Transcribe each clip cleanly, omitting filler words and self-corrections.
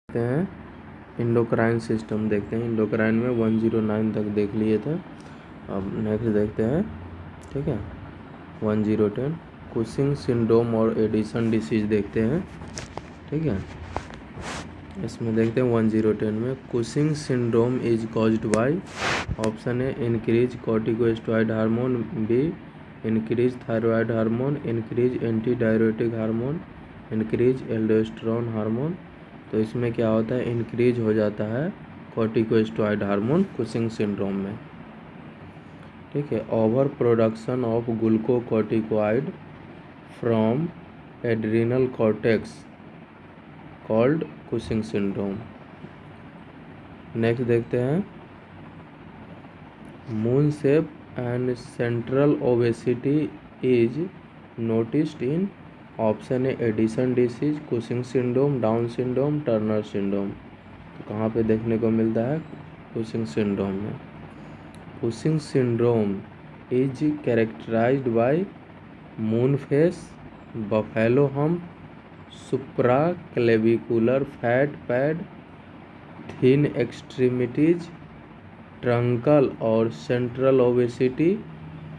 देखते हैं endocrine system. देखते हैं इंडोक्राइन में 109 तक देख लिए थे। अब नेक्स्ट देखते हैं, ठीक है, 1010 कुशिंग सिंड्रोम और एडिसन डिसीज देखते हैं, ठीक है। इसमें देखते हैं 1010 में Cushing syndrome is caused by option A increase corticosteroid hormone, be increase thyroid hormone, increase anti diuretic hormone, increase aldosterone hormone. तो इसमें क्या होता है, इंक्रीज हो जाता है कॉर्टिकोस्टेरॉइड हार्मोन कुशिंग सिंड्रोम में, ठीक है। Overproduction of glucocorticoid from adrenal cortex called Cushing syndrome. Next देखते हैं moon shape and central obesity is noticed in option A Addison disease, Cushing syndrome, Down syndrome, Turner syndrome. तो कहाँ पे देखने को मिलता है, कुशिंग सिंड्रोम में। Cushing syndrome is characterised by moon face, buffalo hump, supraclavicular fat pad, thin extremities, truncal और central obesity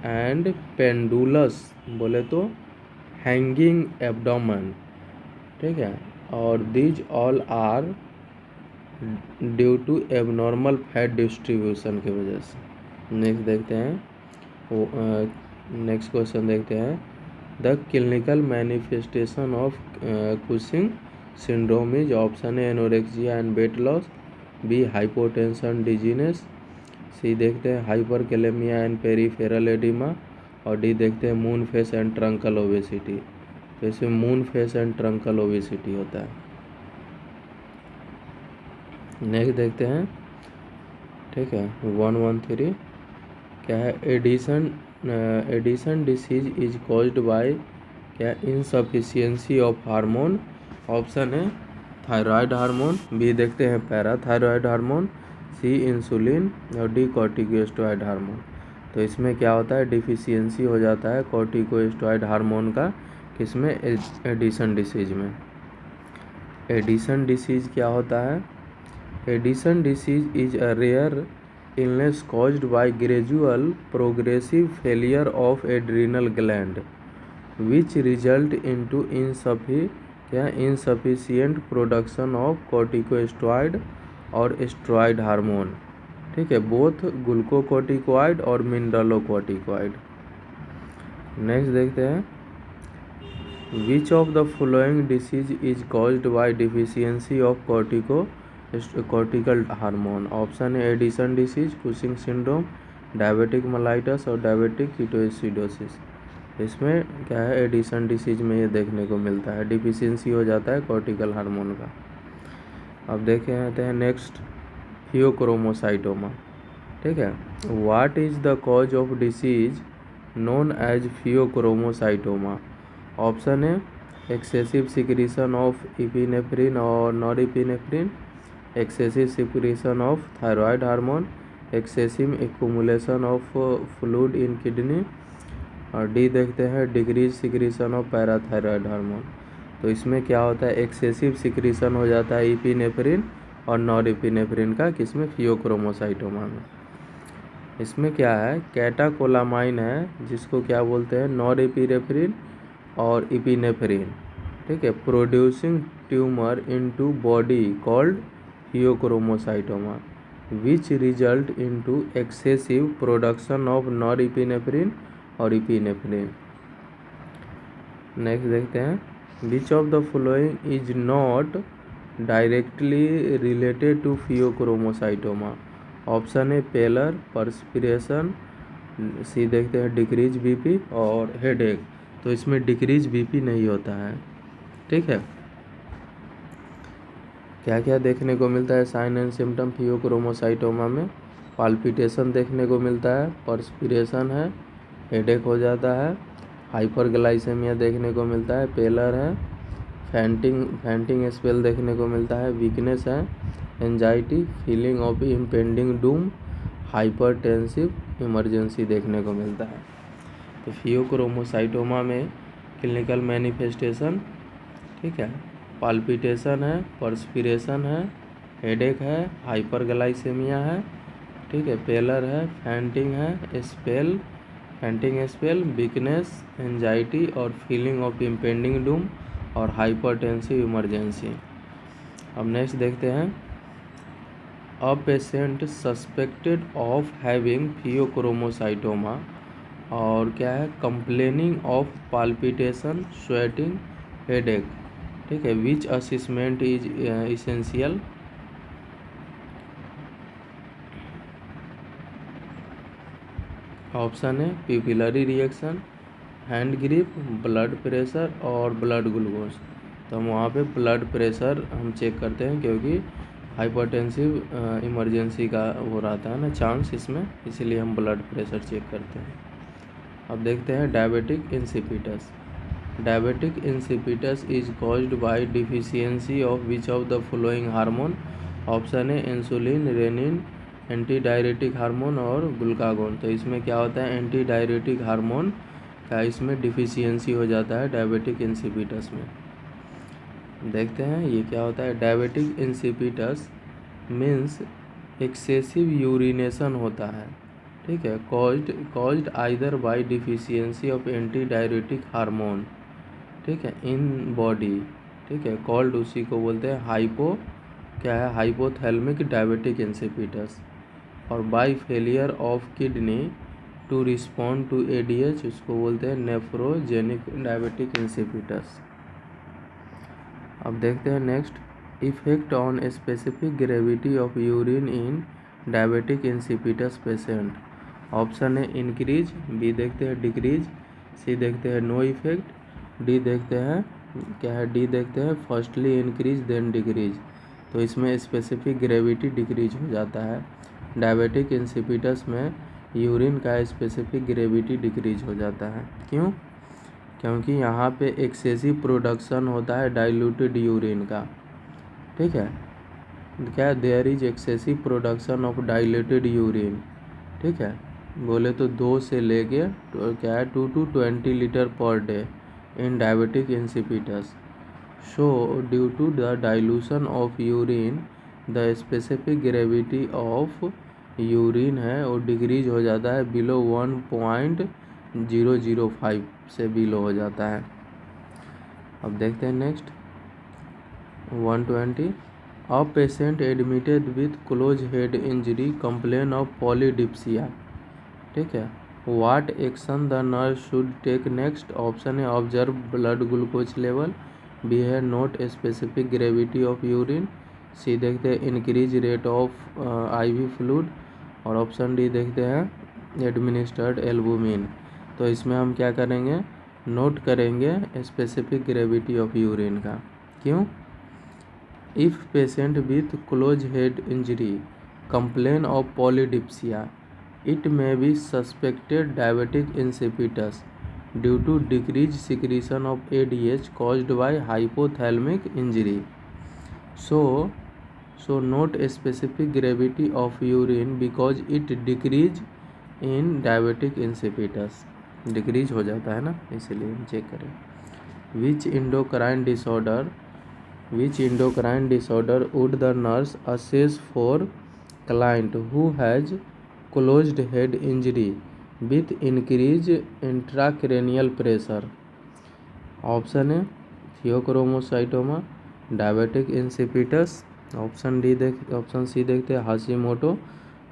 and pendulous बोले तो हैंगिंग एब्डोमेन, ठीक है। और these all are due to abnormal fat distribution की वजह से। नेक्स्ट देखते हैं, नेक्स्ट क्वेश्चन देखते हैं the clinical manifestation of Cushing syndrome is option A anorexia and weight loss, B hypotension dizziness, C देखते हैं हाइपरकैलेमिया एंड पेरिफेरल एडिमा, और डी देखते हैं moon face and truncal obesity. तो इसमें moon face and truncal obesity होता है। Next देखते हैं, ठीक है, 113 क्या है, Addison disease is caused bye क्या, इनसफिशियंसी ऑफ हार्मोन। ऑप्शन है थायराइड हार्मोन, बी देखते हैं पैराथायराइड हार्मोन, सी इंसुलिन, और डी कॉर्टिकोस्टेरॉइड हार्मोन। तो इसमें क्या होता है, डिफिशियंसी हो जाता है कॉर्टिकोस्टेरॉइड हार्मोन का, किसमें, एडिसन डिसीज में। एडिसन डिसीज क्या होता है, Addison disease is a rare illness caused by gradual progressive failure of adrenal gland which result into insufficient production of corticosteroid और steroid हार्मोन, ठीक है, बोथ ग्लूकोकॉर्टिकोइड और मिनरलोकॉर्टिकोइड। नेक्स्ट देखते हैं which of the following disease is caused by deficiency of cortical hormone. Option है Addison disease, Cushing syndrome, diabetic mellitus और diabetic ketoacidosis. इसमें क्या है, एडिसन डिसीज में ये देखने को मिलता है, डिफिशियंसी हो जाता है कॉर्टिकल हार्मोन का। अब देखे आते हैं नेक्स्ट, फियोक्रोमोसाइटोमा, ठीक है। What is the cause of disease known as pheochromocytoma. Option है एक्सेसिव सिक्रीशन ऑफ इपिनेफ्रिन और norepinephrine, excessive secretion of thyroid hormone, excessive accumulation of fluid in kidney, और डी देखते हैं decrease secretion of parathyroid hormone. तो इसमें क्या होता है, एक्सेसिव सिक्रीशन हो जाता है इपिनेफ्रिन और नॉरएपिनेफ्रिन का, किसमें, फियोक्रोमोसाइटोमा में। इसमें क्या है, कैटाकोलामाइन है जिसको क्या बोलते हैं, नॉरएपिनेफ्रिन और इपिनेफ्रिन, ठीक है, producing tumour into body called pheochromocytoma which result into excessive production of norepinephrine और इपिनेफ्रिन। नेक्स्ट देखते हैं which of the following is not directly related to pheochromocytoma. Option है पेलर, पर्स्पिरेशन, सी देखते हैं डिक्रीज बीपी और headache. तो इसमें decrease BP नहीं होता है, ठीक है। क्या क्या देखने को मिलता है साइन एंड सिम्टम फियोक्रोमोसाइटोमा में, पाल्पिटेशन देखने को मिलता है, पर्स्पिरेशन है, हेडेक हो जाता है, हाइपरग्लाइसेमिया देखने को मिलता है, पेलर है, फैंटिंग स्पेल देखने को मिलता है, वीकनेस है, anxiety, feeling of impending Doom, hypertensive emergency देखने को मिलता है। तो फियोक्रोमोसाइटोमा में क्लिनिकल मैनिफेस्टेशन, ठीक है, पाल्पिटेशन है, पर्सपिरेशन है, हेडेक है, हाइपरग्लाइसेमिया है, ठीक है, पेलर है, फैंटिंग है, फैंटिंग स्पेल, वीकनेस, एंजाइटी और फीलिंग ऑफ इम्पेंडिंग डूम और हाइपरटेंसिव इमरजेंसी। अब नेक्स्ट देखते हैं, a patient suspected of having phaeochromocytoma और क्या है, complaining of palpitation, sweating, headache, ठीक है, which assessment is essential. Option है pupillary reaction, hand grip, blood pressure और ब्लड ग्लूकोज। तो हम वहाँ पे ब्लड प्रेशर हम चेक करते हैं क्योंकि हाइपरटेंसिव इमरजेंसी का वो रहता है ना चांस इसमें, इसीलिए हम ब्लड प्रेशर चेक करते हैं। अब देखते हैं diabetic insipidus. Diabetic insipidus is caused by deficiency of which of the following hormone. Option है insulin, renin, antidiuretic hormone और ग्लूकागोन। तो इसमें क्या होता है, एंटी डायरेटिक हार्मोन का इसमें डिफिशियंसी हो जाता है डायबिटिक इंसिपिटस में। देखते हैं ये क्या होता है। Diabetic insipidus means excessive urination होता है, ठीक है, caused either bye deficiency of anti diuretic hormone, ठीक है, इन बॉडी, ठीक है, कॉल्ड उसी को बोलते हैं क्या है, हाइपोथैलेमिक डायबिटिक इंसिपिटस। और by failure of kidney to respond to ADH, उसको बोलते हैं नेफ्रोजेनिक डायबिटिक इंसिपिटस। अब देखते हैं next, effect on specific gravity of urine in diabetic insipidus patient. Option है इंक्रीज, बी देखते हैं डिक्रीज, सी देखते हैं नो इफेक्ट, डी देखते हैं क्या है, डी देखते हैं फर्स्टली इंक्रीज देन डिक्रीज। तो इसमें स्पेसिफिक ग्रेविटी डिक्रीज हो जाता है। डायबिटिक इंसिपिटस में यूरिन का स्पेसिफिक ग्रेविटी डिक्रीज हो जाता है। क्यों? क्योंकि यहाँ पे एक्सेसिव प्रोडक्शन होता है डाइल्यूटेड यूरिन का, ठीक है, क्या there is excessive production of diluted urine, ठीक है, बोले तो 2 से लेके क्या है 2 to 20 litre per day in diabetic insipidus. So due to the dilution of urine the specific gravity of urine है वो डिक्रीज हो जाता है बिलो 1.005 से बिलो हो जाता है। अब देखते हैं next 120, a patient admitted with close head injury complain of polydipsia, ठीक है, what action the nurse should take next. Option है observe blood glucose level, B है note specific gravity of urine, C देखते हैं increase rate of IV fluid और option D देखते हैं administered albumin. तो इसमें हम क्या करेंगे, नोट करेंगे स्पेसिफिक ग्रेविटी ऑफ यूरिन का। क्यों? If patient with close head injury complain of polydipsia it may be suspected diabetic insipidus due to decreased secretion of ADH caused by hypothalamic injury. So note specific gravity of urine because it decrease in diabetic insipidus, decrease हो जाता है ना, इसीलिए हम check करें। Which endocrine disorder would the nurse assess for client who has closed head injury with increased intracranial pressure? Option है थियोक्रोमोसाइटोमा, diabetic insipidus, option C देखते हैं हाशिमोटो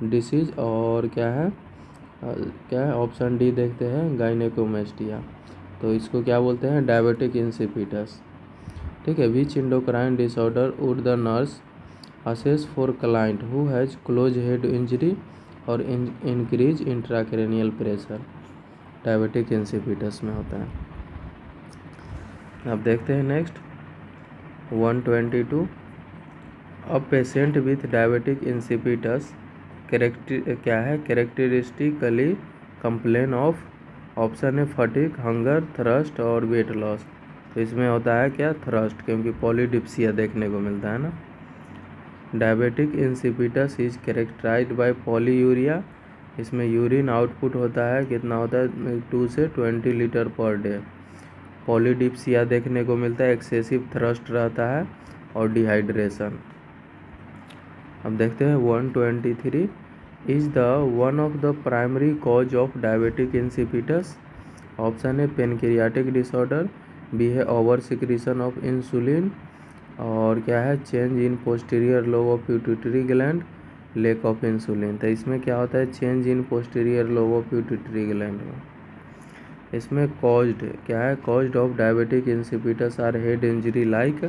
डिसीज और क्या है ऑप्शन डी देखते हैं गाइनेकोमेस्टिया। तो इसको क्या बोलते हैं, डायबिटिक इंसिपिटस, ठीक है। Which endocrine disorder would the nurse assess for client who has close head injury और increase intracranial pressure, diabetic insipidus में होता है। अब देखते हैं next 122, a patient with diabetic insipidus characteristically complain of, option है फटीग, हंगर, थ्रस्ट और weight loss. तो इसमें होता है क्या, थ्रस्ट, क्योंकि पॉलीडिप्सिया देखने को मिलता है ना। Diabetic insipidus is characterised by polyuria, इसमें यूरिन आउटपुट होता है, कितना होता है 2 से 20 लीटर पर डे। पॉलीडिप्सिया देखने को मिलता है, एक्सेसिव थ्रस्ट रहता है और डिहाइड्रेशन। अब देखते हैं 123 is the one of the primary cause of diabetic insipidus. Option है पेनक्रियाटिक डिसऑर्डर, बी है ओवर सिक्रीशन ऑफ इंसुलिन, और क्या है change in posterior lobe of pituitary gland, lack of insulin. तो इसमें क्या होता है change in posterior lobe of pituitary gland में। इसमें कॉज्ड क्या है, caused of diabetic insipidus are head injury like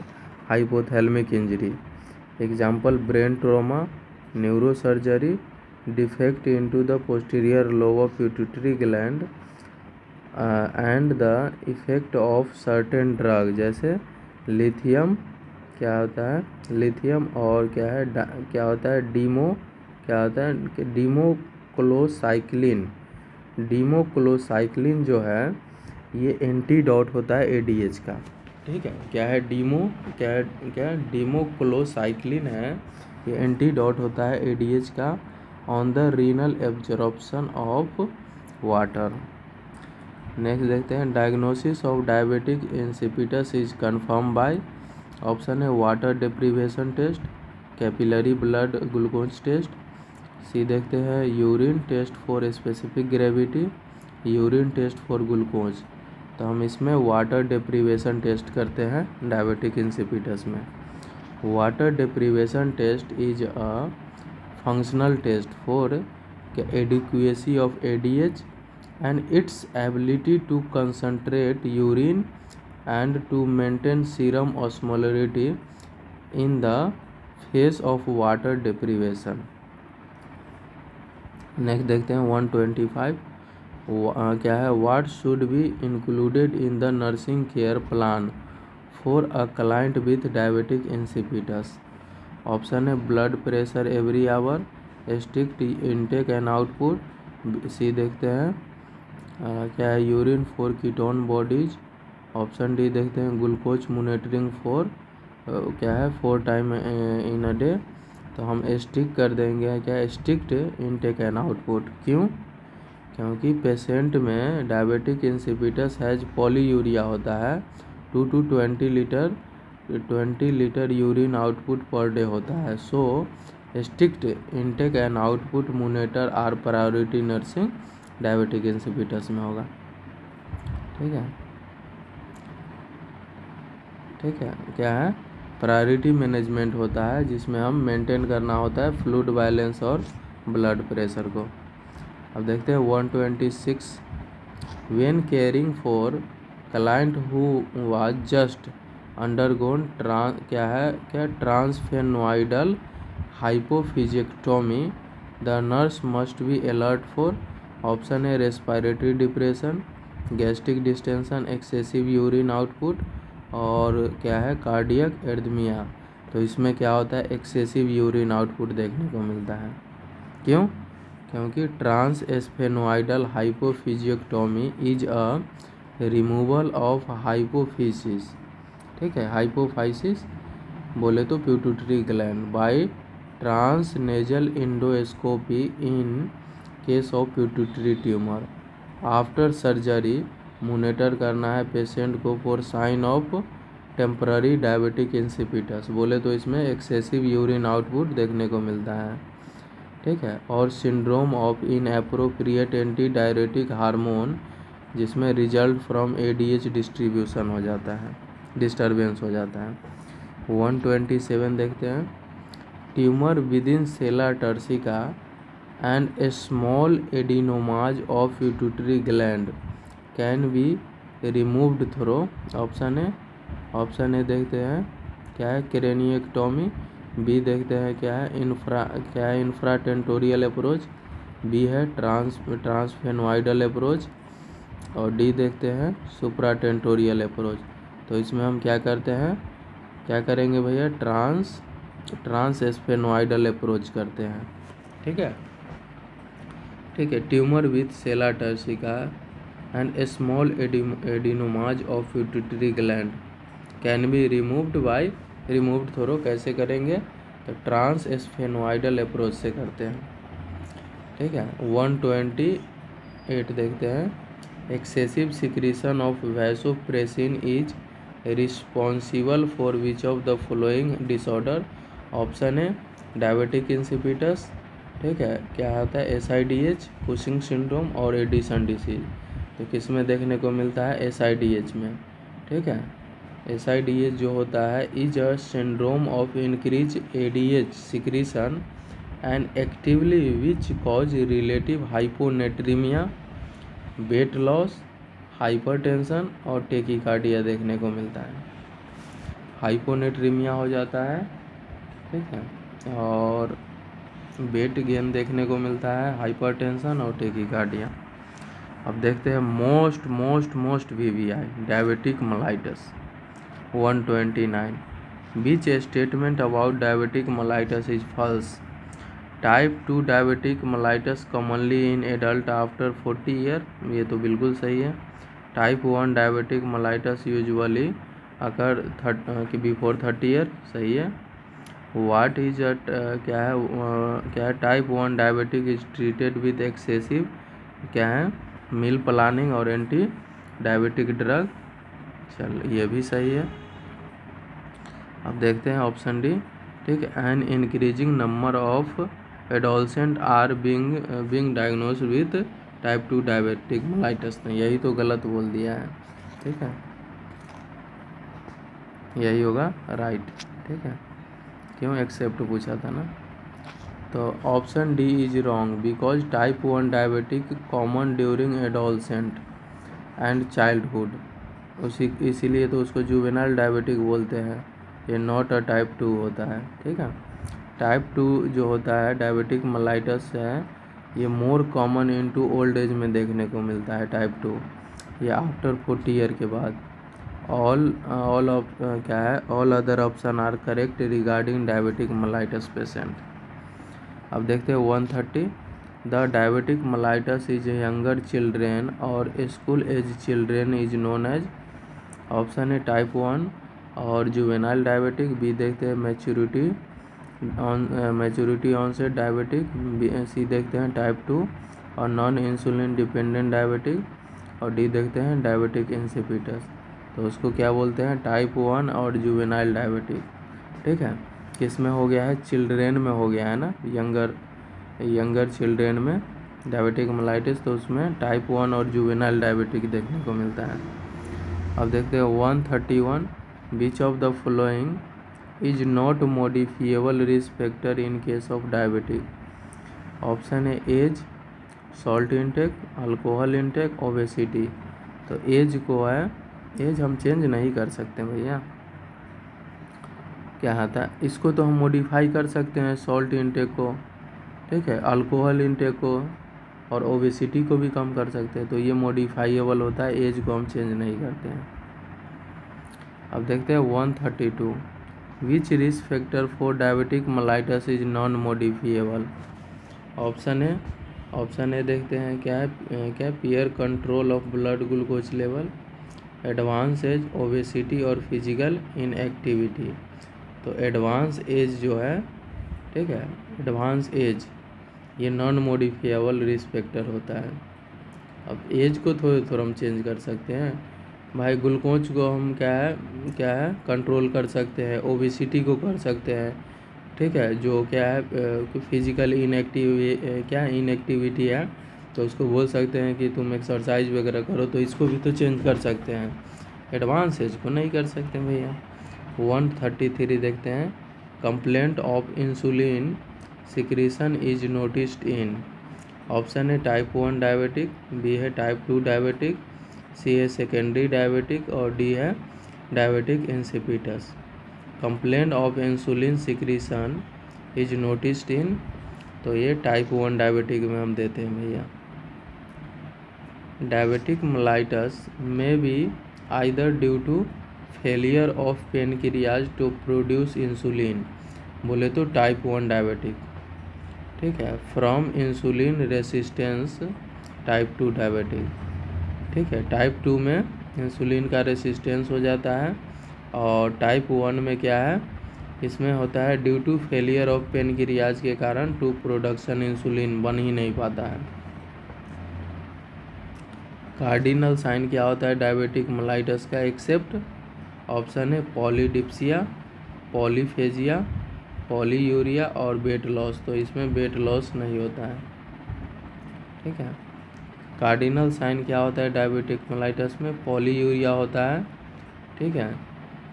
hypothalamic injury, example brain trauma, neurosurgery, defect into the posterior lobe of pituitary gland and the effect of certain drug जैसे lithium, क्या होता है lithium, और क्या होता है डीमोक्लोसाइक्लिन। डीमोक्लोसाइक्लिन जो है ये एंटीडोट होता है एडीएच का। ठीक है, क्या है डीमोक्लोसाइक्लिन है, ये एंटीडोट होता है एडीएच का on the renal absorption of water. Next देखते हैं diagnosis of diabetic insipidus is confirm by. Option है water deprivation test, capillary blood glucose test, C देखते हैं urine test for specific gravity, urine test for glucose. तो हम इसमें water deprivation test करते हैं डायबिटिक इंसिपिटस में। Water deprivation test is a functional test for adequacy of ADH and its ability to concentrate urine and to maintain serum osmolarity in the face of water deprivation. Next देखते हैं 125 क्या है what should be included in the nursing care plan for a client with diabetic insipidus. Option है blood pressure every hour, strict intake and output, C देखते हैं क्या है urine for ketone bodies, option D देखते हैं glucose monitoring for क्या है 4 time in a day. तो हम स्टिक कर देंगे क्या स्ट्रिक्ट इनटेक एंड आउटपुट। क्यों? क्योंकि पेशेंट में डायबिटिक इंसिपिटस हैज पॉलीयूरिया होता है 2 to 20 litre urine output per day होता है। So strict intake and output monitor are priority nursing diabetic insipidus में होगा। ठीक है क्या है प्रायोरिटी मैनेजमेंट होता है जिसमें हम मेंटेन करना होता है फ्लूइड बैलेंस और ब्लड प्रेशर को। अब देखते हैं 126 when caring for client who was just undergone transsphenoidal hypophysectomy the nurse must be alert for. Option है respiratory depression, gastric distension, excessive urine output, और क्या है कार्डियक एरिथमिया। तो इसमें क्या होता है एक्सेसिव यूरिन आउटपुट देखने को मिलता है। क्यों? क्योंकि transsphenoidal hypophysectomy is a removal of hypophysis. ठीक है, हाइपोफाइसिस बोले तो pituitary gland by transnasal endoscopy in case of pituitary tumour. After surgery monitor करना है पेशेंट को for sign of temporary diabetic insipidus. बोले तो इसमें एक्सेसिव यूरिन आउटपुट देखने को मिलता है। ठीक है, और syndrome of inappropriate anti diuretic hormone जिसमें रिजल्ट फ्रॉम एडीएच डिस्ट्रीब्यूशन हो जाता है, डिस्टर्बेंस हो जाता है। 127 देखते हैं tumour within sella turcica and a small adenomas of pituitary gland can be removed through। Option A देखते हैं क्या है क्रेनिएक्टोमी, बी देखते हैं क्या है इंफ्राटेंटोरियल अप्रोच, बी है ट्रांसफेनोइडल अप्रोच, और डी देखते हैं सुप्राटेंटोरियल अप्रोच। तो इसमें हम क्या करेंगे भैया ट्रांसफेनोइडल अप्रोच करते हैं। ठीक है tumour with sella turcica and a small adenomas of pituitary gland can be removed through कैसे करेंगे तो ट्रांसफेनोइडल अप्रोच से करते हैं। ठीक है 128 देखते हैं excessive secretion of vasopressin is responsible for which of the following disorder. Option है डायबिटिक इंसिपिटस, ठीक है, क्या आता है SIDH, कुशिंग सिंड्रोम और एडिसन डिसीज। तो किस में देखने को मिलता है SIDH में, ठीक है। SIDH जो होता है is a syndrome of increase ADH secretion and actively which cause relative hyponatraemia, weight loss, hypertension और टेकिकार्डिया देखने को मिलता है। हाइपोनेट्रीमिया हो जाता है, ठीक है, और वेट गेन देखने को मिलता है, हाइपरटेंशन और टेकिकार्डिया। अब देखते हैं most VVI diabetic mellitus 129। Which statement about diabetic mellitus is false. Type 2 diabetic mellitus commonly in adult after 40 year, ये तो बिल्कुल सही है। Type 1 diabetic mellitus usually occur before 30 year, सही है। व्हाट इज क्या है type 1 diabetic is treated with excessive, क्या है मील प्लानिंग और एंटी डायबिटिक ड्रग, चल ये भी सही है। अब देखते हैं ऑप्शन डी, ठीक, an increasing number of adolescent are being diagnose with type 2 diabetic mellitus, ने यही तो गलत बोल दिया है, ठीक है, यही होगा राइट, ठीक है, क्यों एक्सेप्ट पूछा था ना। तो option D is wrong because type 1 diabetic common during adolescent and childhood, इसीलिए तो उसको जुवेनाइल डायबिटिक बोलते हैं, ये नॉट अ टाइप 2 होता है, ठीक है। टाइप 2 जो होता है डायबिटिक मेलाइटस है, ये मोर कॉमन इनटू ओल्ड एज में देखने को मिलता है टाइप 2, ये आफ्टर 40 ईयर के बाद। ऑल ऑफ क्या है all other option are correct regarding diabetic mellitus patient. अब देखते हैं 130। The diabetic mellitus is younger children और school age children is known as. Option है टाइप 1 और जुवेनाइल डायबिटिक, बी देखते हैं मैच्योरिटी ऑनसेट डायबिटिक, सी देखते हैं टाइप 2 और नॉन इंसुलिन डिपेंडेंट डायबिटिक, और डी देखते हैं डायबिटिक इंसिपिटस। तो उसको क्या बोलते हैं टाइप 1 और जुवेनाइल डायबिटिक, ठीक है। किस में हो गया है चिल्ड्रेन में हो गया है ना, यंगर चिल्ड्रेन में डायबिटिक मेलाइटिस, तो उसमें टाइप 1 और जुवेनाइल डायबिटिक देखने को मिलता है। अब देखते हैं 131। Which of the following is not modifiable risk factor in case of diabetic. Option है age, salt intake, alcohol intake, obesity. तो एज को है, एज हम चेंज नहीं कर सकते भैया, क्या आता है इसको तो हम मॉडिफाई कर सकते हैं सॉल्ट इंटेक को, ठीक है, अल्कोहल इंटेक को और ओबेसिटी को भी कम कर सकते हैं, तो ये मॉडिफाइएबल होता है, एज को हम चेंज नहीं करते हैं। अब देखते हैं 132। Which risk factor for diabetic mellitus is non modifiable. Option A देखते हैं क्या है poor control of blood glucose level, advance age, obesity और फिजिकल इनएक्टिविटी। तो एडवांस एज जो है, ठीक है, एडवांस एज ये नॉन मॉडिफिएबल रिस्क फैक्टर होता है। अब एज को थोड़ा हम चेंज कर सकते हैं भाई, ग्लूकोज को हम क्या है कंट्रोल कर सकते हैं, ओबेसिटी को कर सकते हैं, ठीक है, जो क्या है फिजिकल इनएक्टिविटी है, तो उसको बोल सकते हैं कि तुम एक्सरसाइज वगैरह करो, तो इसको भी तो चेंज कर सकते हैं, एडवांस एज को नहीं कर सकते भैया। 133 देखते हैं। Complaint of insulin secretion is noticed in. Option है टाइप 1 डायबिटिक, बी है टाइप 2 डायबिटिक, सी है सेकेंडरी डायबिटिक और डी है diabetic insipidus. Complaint of insulin secretion is noticed इन, तो ये टाइप 1 डायबिटिक में हम देते हैं भैया। डायबिटिक मेलाइटस में B either due to failure of pancreas to produce insulin, बोले तो टाइप 1 डायबिटिक, ठीक है, from insulin resistance type 2 diabetic, ठीक है, टाइप 2 में इंसुलिन का रेसिस्टेंस हो जाता है, और टाइप 1 में क्या है इसमें होता है due to failure of pancreas के कारण टू प्रोडक्शन इंसुलिन बन ही नहीं पाता है। कार्डिनल साइन क्या होता है डायबिटिक मेलाइटस का एक्सेप्ट? ऑप्शन है पॉलीडिप्सिया, पॉलीफेजिया, पॉलीयूरिया और वेट लॉस। तो इसमें वेट लॉस नहीं होता है। ठीक है। कार्डिनल साइन क्या होता है डायबिटिक मेलाइटस में? पॉलीयूरिया होता है, ठीक है,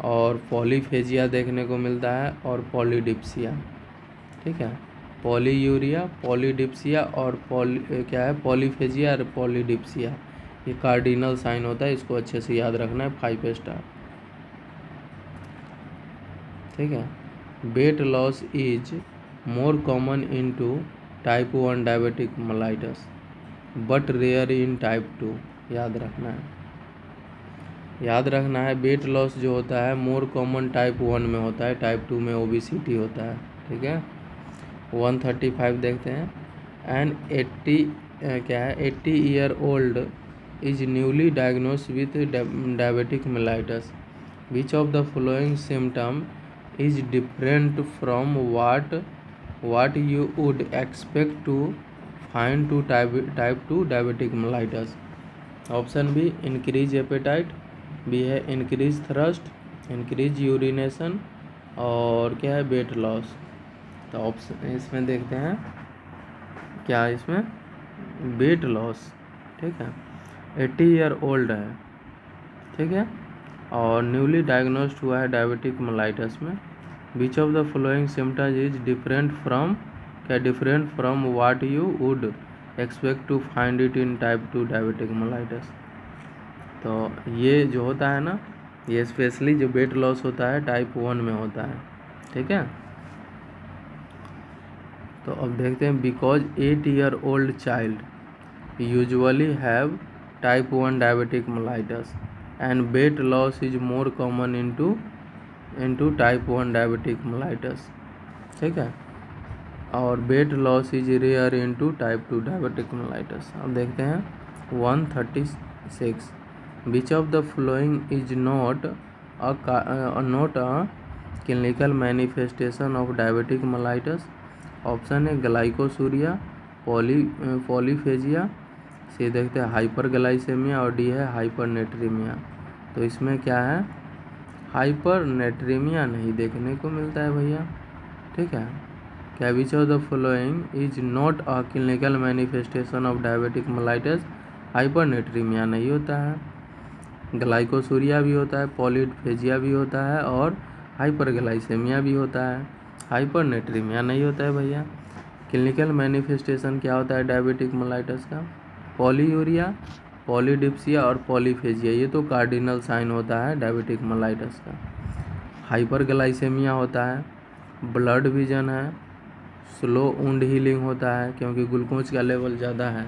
और पॉलीफेजिया देखने को मिलता है और पॉलीडिप्सिया। ठीक है, पॉलीयूरिया, पॉलीडिप्सिया और क्या है पॉलीफेजिया और पॉलीडिप्सिया, ये कार्डिनल साइन होता है। इसको अच्छे से याद रखना है, 5 स्टार। ठीक है। Weight loss is more common in to type 1 diabetic mellitus but rare in type 2। याद रखना है, याद रखना है। वेट लॉस जो होता है मोर कॉमन टाइप 1 में होता है, टाइप 2 में ओबेसिटी होता है। ठीक है। 135 देखते हैं। एन 80 क्या है 80 year old is newly diagnose with diabetic mellitus. Which of the following symptom is different from what you would expect to find to type 2 diabetic mellitus? Option B increase appetite, B है increase thirst, increase urination और क्या है weight loss. तो option इसमें देखते हैं क्या इसमें वेट लॉस। ठीक है, 80 ईयर ओल्ड है, ठीक है, और न्यूली डायग्नोस्ड हुआ है डायबिटिक मेलाइटस में। Which of the following symptoms is different from क्या different from what you would expect to find it in type 2 diabetic mellitus? तो ये जो होता है ना, ये स्पेशली जो वेट लॉस होता है टाइप 1 में होता है। ठीक है। तो अब देखते हैं because 8 year old child usually have type 1 diabetic mellitus and weight loss is more common into type 1 diabetic mellitus. ठीक है, और weight loss is rare into type 2 diabetic mellitus. अब देखते हैं 136 which of the following is not a clinical manifestation of diabetic mellitus? Option है glycosuria, polyphagia, C देखते हैं hyperglycaemia और डी है हाइपरनेट्रीमिया। तो इसमें क्या है हाइपरनेट्रीमिया नहीं देखने को मिलता है भैया। ठीक है, क्या विच of the following is not a clinical manifestation of diabetic mellitus? हाइपरनेट्रीमिया नहीं होता है, ग्लाइकोसूरिया भी होता है, पॉलीफेजिया भी होता है और हाइपरग्लाइसेमिया भी होता है, हाइपरनेट्रीमिया नहीं होता है भैया। क्लिनिकल मैनिफेस्टेशन क्या होता है डायबिटिक मेलाइटस का? पॉलीयूरिया, पॉलीडिप्सिया और पॉलीफेजिया, ये तो कार्डिनल साइन होता है डायबिटिक मेलाइटस का। हाइपरग्लाइसेमिया होता है, ब्लड विजन है, स्लो वुंड हीलिंग होता है क्योंकि ग्लूकोज का लेवल ज़्यादा है।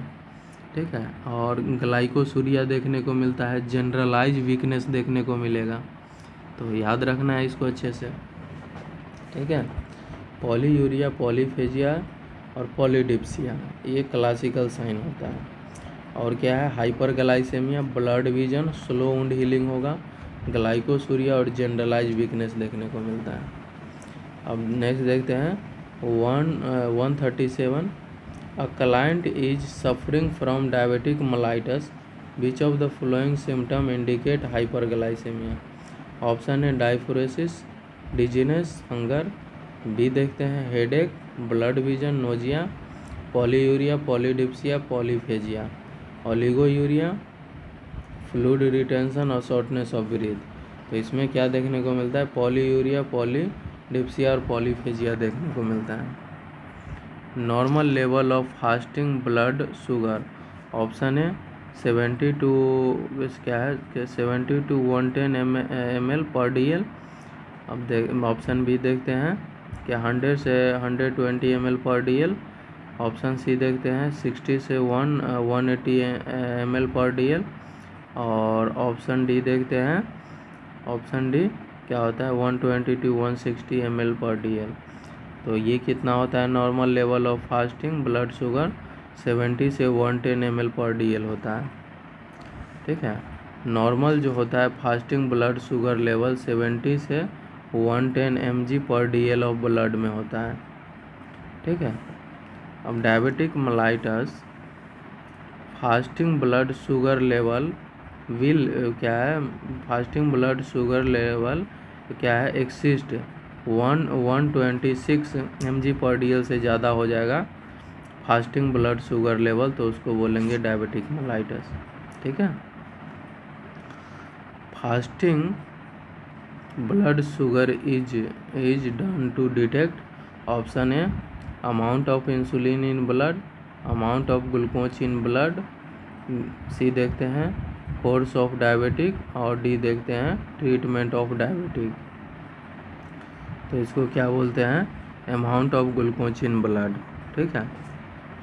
ठीक है, और ग्लाइकोसूरिया देखने को मिलता है, जनरलाइज वीकनेस देखने को मिलेगा। तो याद रखना है इसको अच्छे से। ठीक है, पॉलीयूरिया, पॉलीफेजिया और पॉलीडिप्सिया ये क्लासिकल साइन होता है। और क्या है hyperglycaemia, blurred vision, slow wound healing होगा, ग्लाइकोसूरिया और जनरलाइज वीकनेस देखने को मिलता है। अब नेक्स्ट देखते हैं 137 a client is suffering from diabetic mellitus which of the following symptom indicate hyperglycaemia? Option है डायफोरेसिस, डिजीनेस, हंगर, बी देखते हैं headache, blurred vision, nausea, polyuria, polydipsia, polyphagia, oliguria, fluid retention और शॉर्टनेस ऑफ ब्रीथ। तो इसमें क्या देखने को मिलता है पॉलीयूरिया, पॉलीडिप्सिया और पॉलीफेजिया देखने को मिलता है। Normal level of fasting blood sugar, option है 70 टू क्या है 70 टू 110 ml पर DL। अब ऑप्शन बी देखते हैं कि 100 से 120 ml पर DL। ऑप्शन सी देखते हैं 60 से 180 ml पर DL। और ऑप्शन डी देखते हैं, ऑप्शन डी क्या होता है 120 टू 160 ml पर DL। तो ये कितना होता है normal level of fasting blood sugar 70 से 110 ml पर DL होता है। ठीक है, नॉर्मल जो होता है फास्टिंग ब्लड शुगर लेवल 70 से 110 mg per DL of blood में होता है। ठीक है, अब diabetic mellitus fasting blood sugar level will क्या है, फास्टिंग ब्लड शुगर लेवल क्या है, एक्सिस्ट 126 mg/dl से ज़्यादा हो जाएगा फास्टिंग ब्लड शुगर लेवल, तो उसको बोलेंगे डायबिटिक मेलाइटस। ठीक है। Fasting blood sugar is done to detect option A amount of insulin in blood, amount of glucose in blood, C देखते हैं कोर्स ऑफ डायबिटिक, और डी देखते हैं ट्रीटमेंट ऑफ डायबिटिक। तो इसको क्या बोलते हैं, amount of glucose in blood. ठीक है।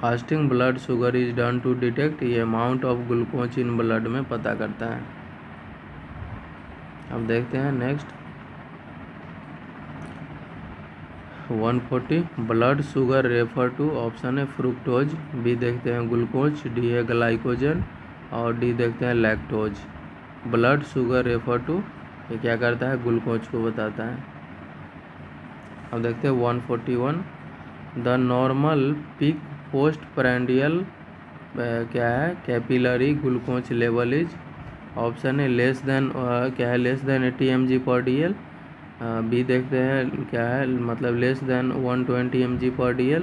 Fasting blood sugar is done to detect, ये amount of glucose in blood में पता करता है। अब देखते हैं next 140 blood sugar refer to, option है फ्रुक्टोज, बी देखते हैं ग्लूकोज, डी है ग्लाइकोजन, और डी देखते हैं lactose. Blood sugar refer to ये क्या करता है, ग्लूकोज को बताता है। अब देखते हैं 141 the normal peak post prandial क्या है, capillary glucose level is, option है लेस देन क्या है, लेस देन 80 mg/dl, बी देखते हैं क्या है, मतलब less than 120 mg/dl,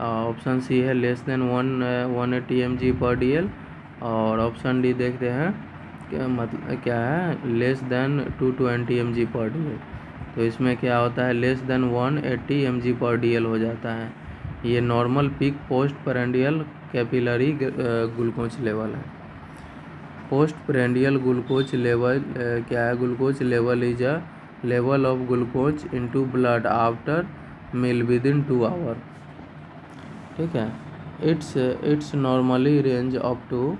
option C है लेस देन 180 mg/dl, और ऑप्शन डी देखते हैं मतलब क्या है, लेस देन 220 mg/dl। तो इसमें क्या होता है, लेस देन 180 mg/dl हो जाता है। ये normal peak post prandial capillary glucose level है। पोस्ट प्रेंडियल ग्लूकोज लेवल क्या है, glucose level is a level of glucose into blood after meal within 2 hour. ठीक है। It's normally range up to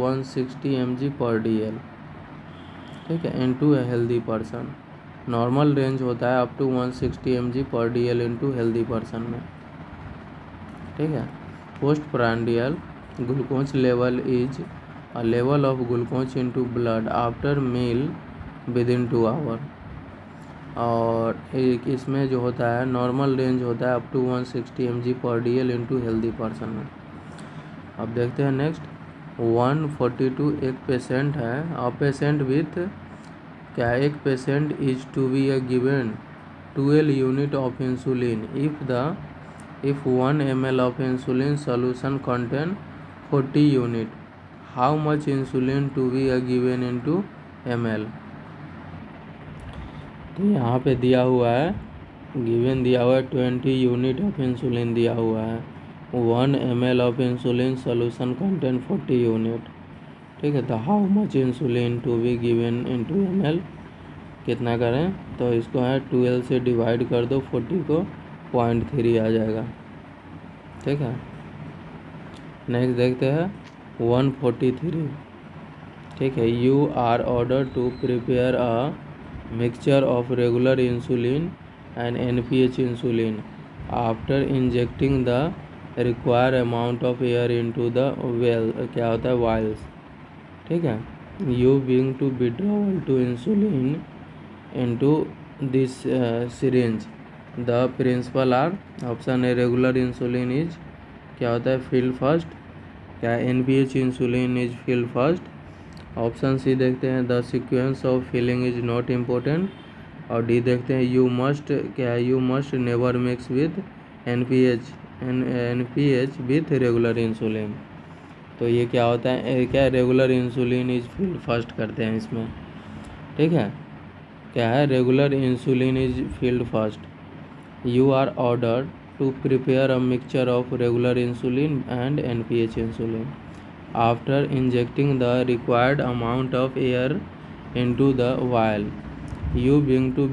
160 mg/dl। ठीक है, into a healthy person. Normal range होता है up to 160 mg/dl into healthy person में। ठीक है। Post prandial glucose level is a level of glucose into blood after meal within 2 hour. और एक इसमें जो होता है नॉर्मल रेंज होता है up to 160 mg/dl into healthy person में। अब देखते हैं नेक्स्ट 142 एक पेशेंट है, अ पेशेंट विथ क्या है, एक patient is to be given 12 unit of insulin if 1 ml of insulin solution contain 40 unit, how much insulin to be given into ml। तो यहाँ पे दिया हुआ है, गिवन दिया हुआ है 20 यूनिट ऑफ इंसुलिन दिया हुआ है, 1 ml of insulin solution contain 40 unit. ठीक है। तो how much insulin to be given into ml कितना करें, तो इसको है 12 से डिवाइड कर दो 40 को, 0.3 आ जाएगा। ठीक है। नेक्स्ट देखते हैं 143। ठीक है। You are order to prepare a mixture of regular insulin and NPH insulin after injecting the require amount of air into the well क्या होता है, वाइल्स। ठीक है। You being to withdrawal to insulin into this syringe, the principle are, option A regular insulin is क्या होता है, filled first, क्या NPH insulin is filled first, option C देखते हैं the sequence of filling is not important, और D देखते हैं you must never mix with NPH with regular insulin. तो ये क्या होता है, क्या regular insulin is filled first करते हैं इसमें। ठीक है। क्या है, regular insulin is filled first. You are order to prepare a mixture of regular insulin and NPH insulin after injecting the required amount of air into the vial, you being to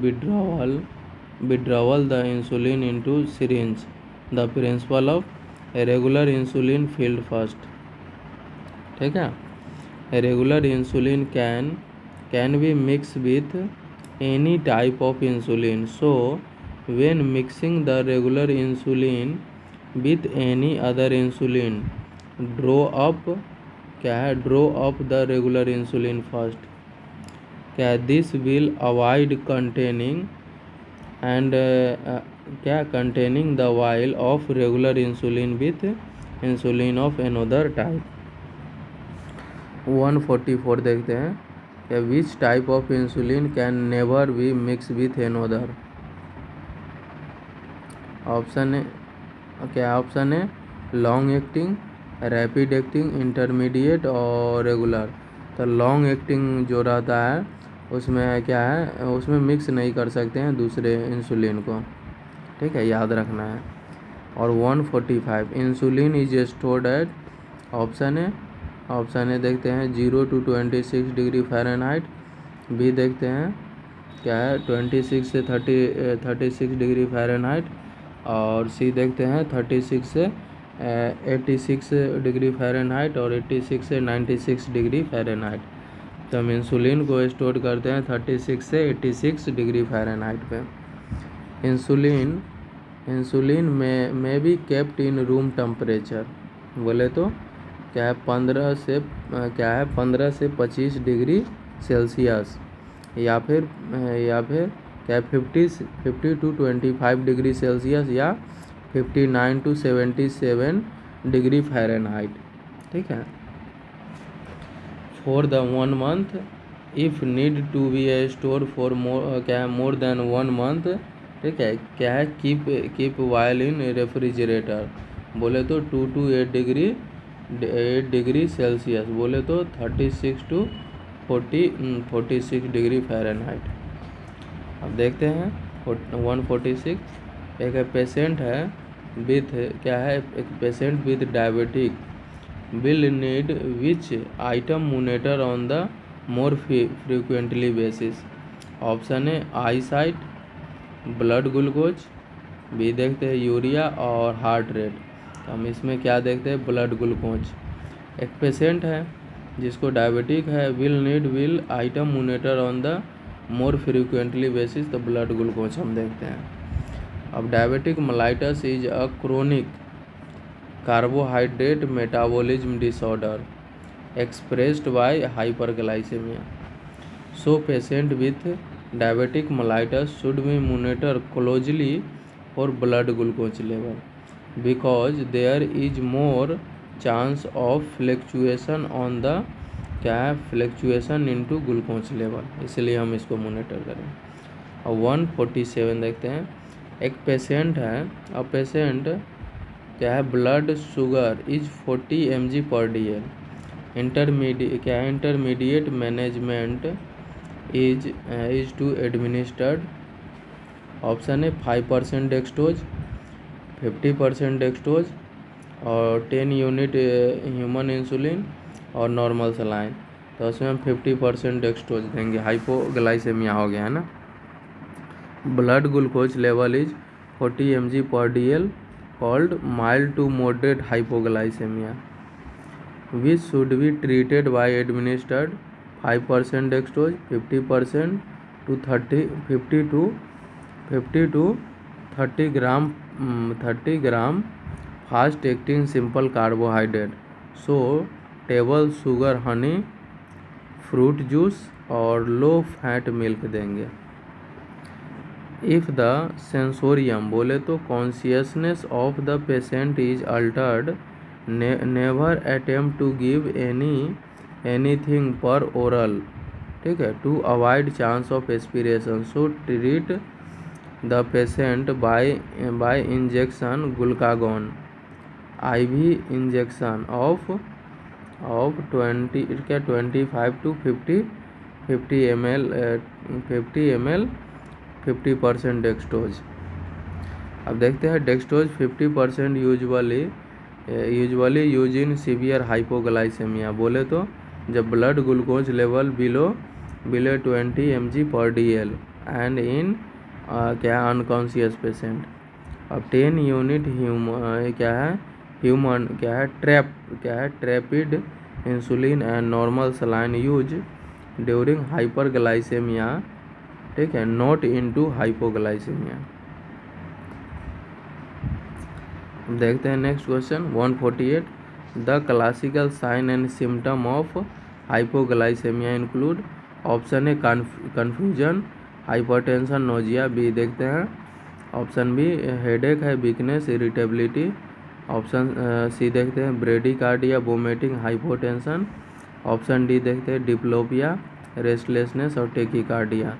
withdrawal the insulin into syringe, the principle of a regular insulin filled first। ठीक है। Regular insulin can be mix with any type of insulin, so when mixing the regular insulin with any other insulin, draw up the regular insulin first। क्या this will avoid containing and containing the vial of regular insulin with insulin of another type. 144 देखते हैं कि which type of insulin can never be mix with another. Option है क्या? Option है long acting, rapid acting, intermediate और regular. तो long acting जो रहता है उसमें क्या है, उसमें मिक्स नहीं कर सकते हैं दूसरे इंसुलिन को, ठीक है, याद रखना है। और 145 insulin is stored at, option है देखते हैं 0 to 26 डिग्री फ़ारेनहाइट, बी देखते हैं क्या है 26 से 36 डिग्री फ़ारेनहाइट, और सी देखते हैं 36 से 86 डिग्री फ़ारेनहाइट और 86 से 96 डिग्री फ़ारेनहाइट। तो हम इंसुलिन को स्टोर करते हैं 36 से 86 डिग्री फ़ारेनहाइट पे। इंसुलिन में भी केप्ट इन रूम टेम्परेचर, बोले तो क्या है 15 से 25 डिग्री सेल्सियस, या फिर क्या 50 to 25 डिग्री सेल्सियस, या 59 to 77 डिग्री फ़ारेनहाइट, ठीक है। For the 1 month if need to be a store for more than 1 month, ठीक है, क्या है कीप वाइल इन रेफ्रिजरेटर, बोले तो 2 to 8 डिग्री सेल्सियस, बोले तो 36 to 46 डिग्री फ़ारेनहाइट। अब देखते हैं 146, एक पेशेंट है विथ क्या है, एक patient with diabetic will need which item monitor on the more frequently basis। Option है आई साइट, ब्लड ग्लूकोज, बी देखते हैं यूरिया और हार्ट रेट। तो हम इसमें क्या देखते हैं ब्लड ग्लूकोज। एक पेशेंट है जिसको डायबिटिक है, will item monitor on the more frequently basis, तो ब्लड ग्लूकोज हम देखते हैं। अब diabetic mellitus is a chronic carbohydrate metabolism disorder expressed by hyperglycemia. So patient with diabetic mellitus should be monitored closely for blood glucose level because there is more chance of fluctuation on the fluctuation into glucose level, इसलिए हम इसको monitor करें। और 147 देखते हैं, एक patient है, अब पेशेंट क्या है blood sugar is 40 mg per DL, intermediate management is to administered. Option है 5% डेक्सटोज, 50% डेक्सटोज और 10 यूनिट ह्यूमन इंसुलिन और नॉर्मल सलाइन। तो उसमें हम 50% डेक्सटोज देंगे, हाइपोग्लाइसेमिया हो गया है ना। Blood glucose level is 40 mg per DL called mild to moderate hypoglycaemia which should be treated by administered 5% dextrose, 50% to 50 to 30 gram fast acting simple carbohydrate, so table sugar honey, fruit juice और low fat milk देंगे। If the sensorium, बोले तो consciousness of the patient is altered, never attempt to give anything per oral, ठीक है, to avoid chance of aspiration, so treat the patient by injection glucagon, IV injection of 25 to 50 ml 50% dextrose. अब देखते हैं dextrose 50% usually use in severe hypoglycaemia, बोले तो जब blood glucose level below 20 mg per DL and in unconscious patient. अब 10 unit human ट्रैपिड insulin and normal saline use during hyperglycaemia, ठीक है, नॉट इनटू हाइपोग्लाइसेमिया। देखते हैं next question 148, the classical sign and symptom of hypoglycaemia include. Option है confusion, hypertension, nausea, B देखते हैं option B headache है, वीकनेस, इरिटेबिलिटी, ऑप्शन सी देखते हैं bradycardia, vomiting, hypotension. Option D देखते हैं डिप्लोपिया, रेस्टलेसनेस और टेकिकार्डिया।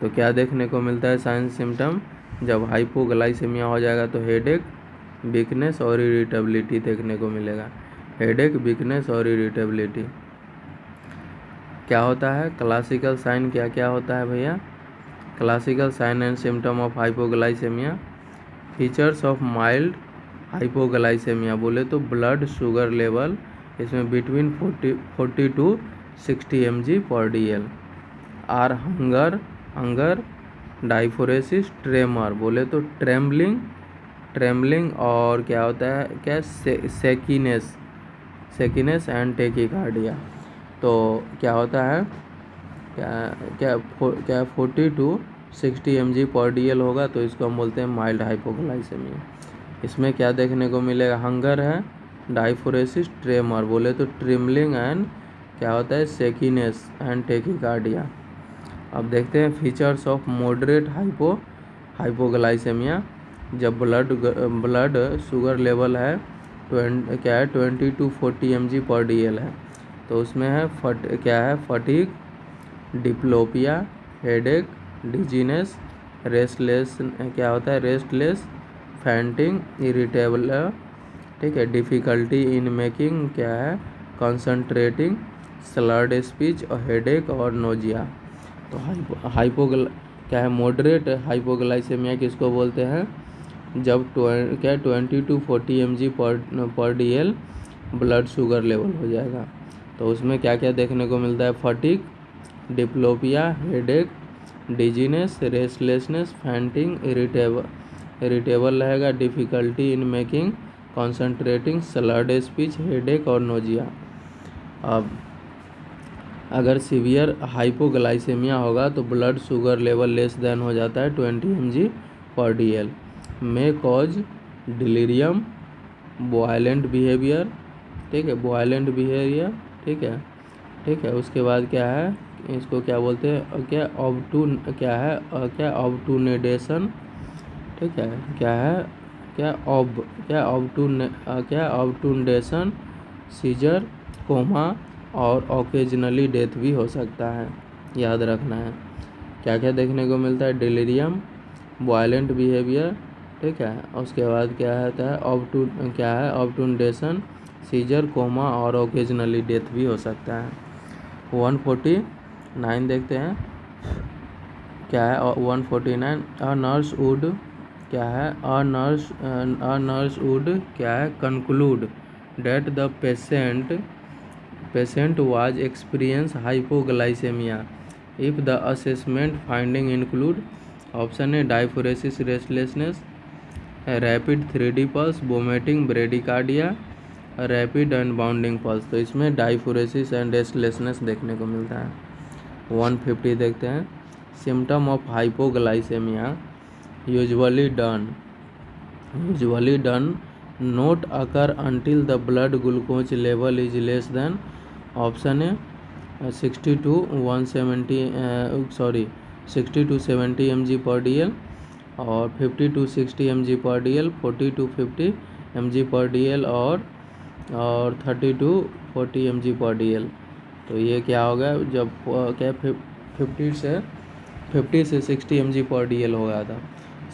तो क्या देखने को मिलता है साइंस सिम्टम जब हाइपोग्लाइसेमिया हो जाएगा? तो हेडेक, वीकनेस और इरिटेबिलिटी देखने को मिलेगा। हेडेक, वीकनेस और इरिटेबिलिटी। क्या होता है क्लासिकल साइन, क्या क्या होता है भैया? Classical sign and symptom of hypoglycaemia. Features of mild hypoglycaemia बोले तो ब्लड शुगर लेवल इसमें between 40 to 60 mg/dl। Are hunger, diaphoresis, tremor बोले तो ट्रेमलिंग और क्या होता है क्या सेकिनेस एंड टेकिकार्डिया। तो क्या होता है क्या 40 टू 60 mg/dl होगा तो इसको हम बोलते हैं माइल्ड हाइपोग्लाइसेमिया। इसमें क्या देखने को मिलेगा? हंगर है, डाइफोरेसिस, ट्रेमर बोले तो ट्रिमलिंग एंड क्या होता है सेकिनेस एंड टेकिकार्डिया। अब देखते हैं फीचर्स ऑफ मॉडरेट हाइपोग्लाइसेमिया। जब ब्लड शुगर लेवल है 20 टू 40 mg/dl है तो उसमें है fatigue, diplopia, headache, dizziness, restless, fainting, irritable, ठीक है, डिफ़िकल्टी इन मेकिंग क्या है कंसंट्रेटिंग, स्लर्ड स्पीच और हेडेक और नोजिया। तो क्या है मॉडरेट हाइपोग्लाइसेमिया किसको बोलते हैं? जब 20 to 40 mg/dl blood sugar level हो जाएगा तो उसमें क्या क्या देखने को मिलता है? Fatigue, diplopia, headache, dizziness, restlessness, fainting, irritable रहेगा, difficulty in making concentrating, slurred speech, headache और नोजिया। अब अगर सीवियर हाइपोग्लाइसेमिया होगा तो blood sugar level less than हो जाता है 20 mg/dl, में कॉज डिलीरियम, वायलेंट बिहेवियर, ठीक है, ठीक है। उसके बाद क्या है इसको क्या बोलते हैं ऑब्टूनेडेशन, ठीक है, ऑब्टूनेडेशन, सीजर, कोमा और ओकेजनली डेथ भी हो सकता है, याद रखना है। क्या क्या देखने को मिलता है? डिलीरियम, वायलेंट बिहेवियर, ठीक है। उसके बाद क्या होता है ऑब्टूनेडेशन, सीजर, कोमा और ओकेजनली डेथ भी हो सकता है। 149 देखते हैं क्या है 149। अ नर्स वुड क्या है क्या है conclude that the patient was experience hypoglycaemia if the assessment finding include. Option है diaphoresis, restlessness, rapid 3D pulse, vomiting, bradycardia, rapid and bounding pulse. तो इसमें डाइफोरेसिस एंड रेस्टलेसनेस देखने को मिलता है। 150 देखते हैं symptom of hypoglycaemia usually done not occur until the blood glucose level is less than. Option है 60 टू 70 mg/dl और 50 टू 60 mg/dl, 40 टू 50 mg/dl और 30 टू 40 mg/dl। तो ये क्या होगा जब क्या 50 से 60 mg/dl हो गया था।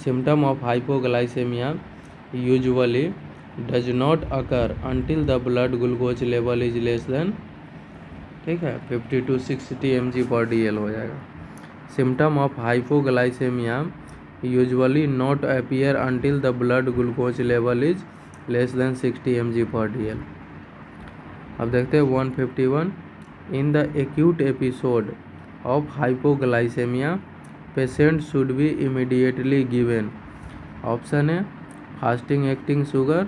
Symptom of hypoglycaemia usually does not occur until the blood glucose level is less than, ठीक है, 50 टू 60 mg/dl हो जाएगा। Symptom of hypoglycaemia usually not appear until the blood glucose level is less than 60 mg/dl। अब देखते हैं 151 in the acute episode of hypoglycaemia patient should be immediately given. Option है fasting acting sugar,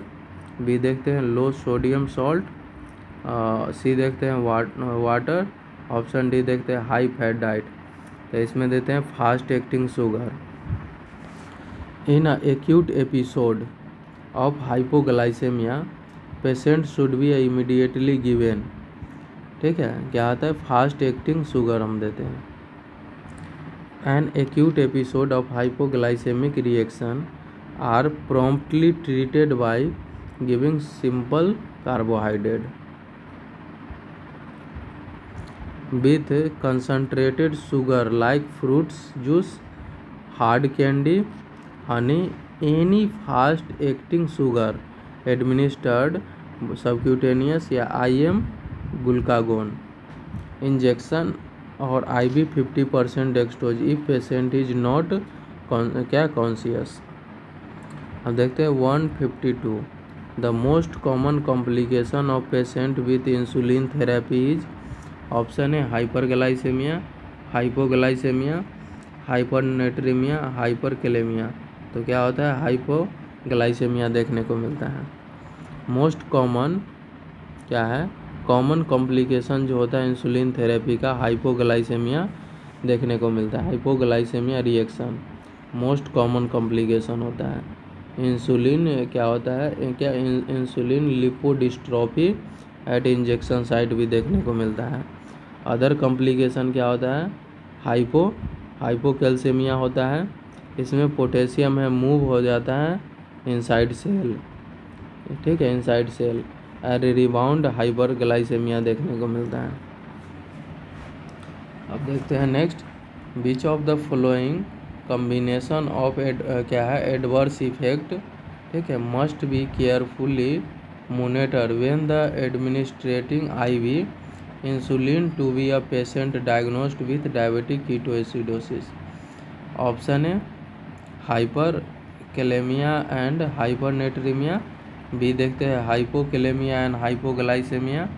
B देखते हैं लो sodium salt, सी देखते हैं water, option D देखते हैं हाई फैट डाइट। तो इसमें देते हैं fast acting sugar. In a acute episode of hypoglycaemia patient should be immediately given, ठीक है, क्या आता है फास्ट एक्टिंग शुगर हम देते हैं। An acute episode of hypoglycaemic reaction are promptly treated by giving simple carbohydrate. With concentrated sugar like fruits juice, hard candy, honey, any fast acting sugar administered subcutaneous या IM glucagon injection और IV 50% dextrose if patient is not conscious. अब देखते हैं 152 the most common complication of patient with insulin therapy is. Option है hyperglycaemia, hypoglycaemia, हाइपरनेट्रीमिया, hyperkalaemia. तो क्या होता है, हाइपोग्लाइसेमिया देखने को मिलता है। मोस्ट कॉमन क्या है, कॉमन कॉम्प्लिकेशन जो होता है इंसुलिन थेरेपी का हाइपोग्लाइसेमिया देखने को मिलता है। Hypoglycaemia reaction most common complication होता है। इंसुलिन क्या होता है, क्या insulin lipodystrophy at injection site भी देखने को मिलता है। अदर कॉम्प्लिकेशन क्या होता है, हाइपोकैल्सीमिया होता है। इसमें पोटेशियम है मूव हो जाता है इनसाइड सेल, ठीक है, इनसाइड सेल। रिबाउंड हाइपरग्लाइसेमिया देखने को मिलता है। अब देखते हैं next, which of the following combination of क्या है एडवर्स इफेक्ट, ठीक है, must be carefully monitor when the administrating IV insulin to be a patient diagnosed with diabetic ketoacidosis. Option है हाइपरकेलेमिया एंड हाइपरनेट्रीमिया, बी देखते हैं hypokalaemia and hypoglycaemia,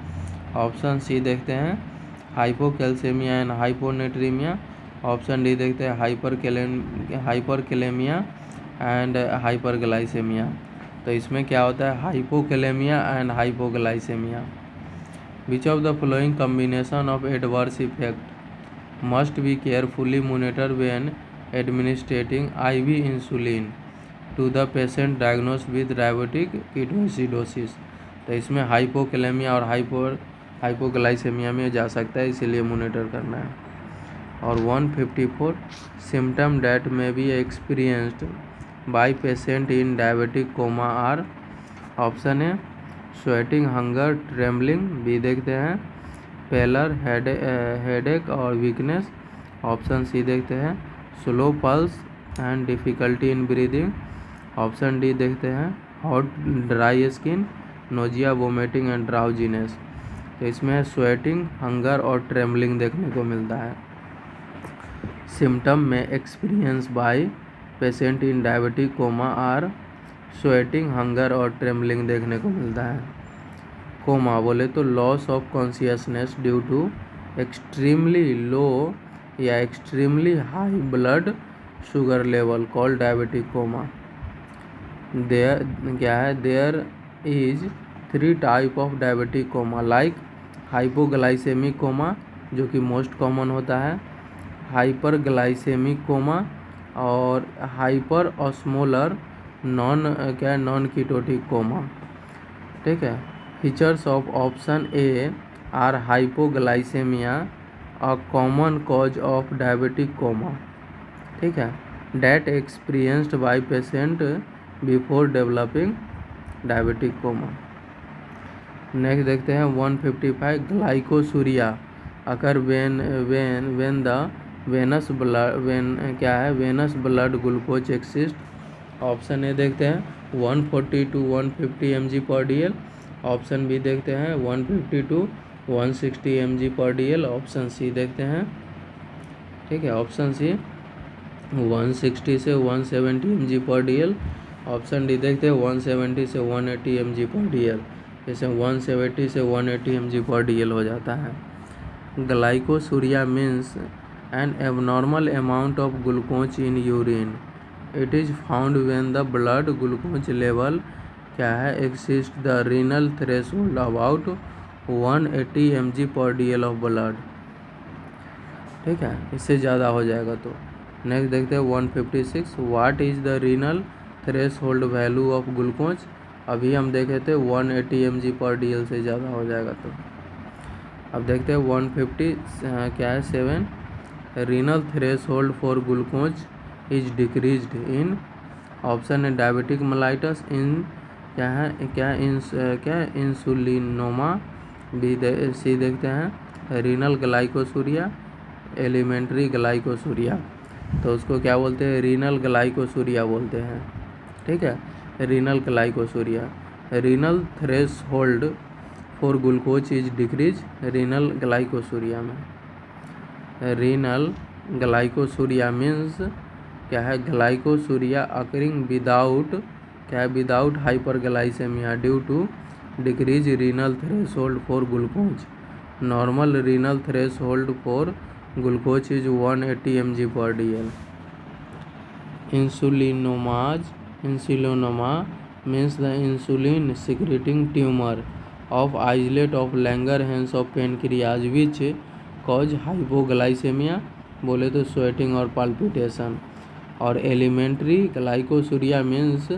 option C देखते हैं hypocalcaemia and hyponatraemia, option D देखते हैं hyperkalaemia and hyperglycaemia. तो इसमें क्या होता है, hypokalaemia and hypoglycaemia. Which of the following combination of adverse effect must be carefully monitor when administrating IV insulin to the patient diagnosed with diabetic ketoacidosis. तो इसमें hypokalaemia और हाइपोग्लाइसेमिया में जा सकता है, इसीलिए मॉनिटर करना है। और 154 symptom that may be experienced by patient in diabetic coma are. Option है स्वेटिंग, हंगर, ट्रेम्बलिंग, बी देखते हैं पेलर, हेडेक और वीकनेस, ऑप्शन सी देखते हैं slow pulse and difficulty in breathing, option D देखते हैं hot dry skin, nausea, vomiting and drowsiness. तो इसमें स्वेटिंग, हंगर और ट्रेम्बलिंग देखने को मिलता है। सिम्टम में experience by patient in diabetic coma are sweating, hunger और ट्रेम्बलिंग देखने को मिलता है। कोमा बोले तो loss of consciousness due to extremely low या extremely high blood sugar level called diabetic coma. There क्या है, there is 3 type of diabetic coma like hypoglycaemic coma जो कि मोस्ट कॉमन होता है, हाइपरग्लाइसेमिक कोमा और hyper osmolar non ketotic coma, ठीक है। Features of option A are hypoglycaemia a common cause of diabetic coma, ठीक है, that experienced by patient before developing diabetic coma. Next देखते हैं 155 glycosuria occur when the venous blood glucose exist. Option A देखते हैं 140 to 150 mg/dl, option B देखते हैं 150 to 160 mg/dl, option C देखते हैं, ठीक है, ऑप्शन सी 160 से 170 mg/dl, ऑप्शन डी देखते हैं 170 से 180 mg/dl, जैसे 170 से 180 mg/dl हो जाता है। Glycosuria means N abnormal amount of glucose in urine, it is found when the blood glucose level क्या है exist the renal threshold about 180 mg/dl of blood, ठीक है, इससे ज़्यादा हो जाएगा तो। नेक्स्ट देखते हैं 156 what is the renal threshold value of glucose. अभी हम देखे थे 180 mg/dl से ज़्यादा हो जाएगा तो। अब देखते हैं 150 क्या है 7 renal threshold for glucose is decreased in, option है डायबिटिक मेलाइटस, इन क्या इंसुलिनोमा। सी देखते हैं रीनल ग्लाइकोसूरिया, एलिमेंट्री ग्लाइकोसूरिया। तो उसको क्या बोलते हैं, रीनल ग्लाइकोसूरिया बोलते हैं। ठीक है, renal glycosuria. Renal threshold for glucose is decrease renal glycosuria में। रीनल ग्लाइकोसूरिया मीन्स क्या है, ग्लाइकोसूरिया अकरिंग विदाउट क्या है, without hyperglycaemia due to decrease renal threshold for glucose. Normal renal threshold for glucose is 180 mg/dl. Insulinoma means the insulin secreting tumor of islet of Langerhans of pancreas which cause hypoglycemia, बोले तो sweating और palpitation. और elementary glycosuria means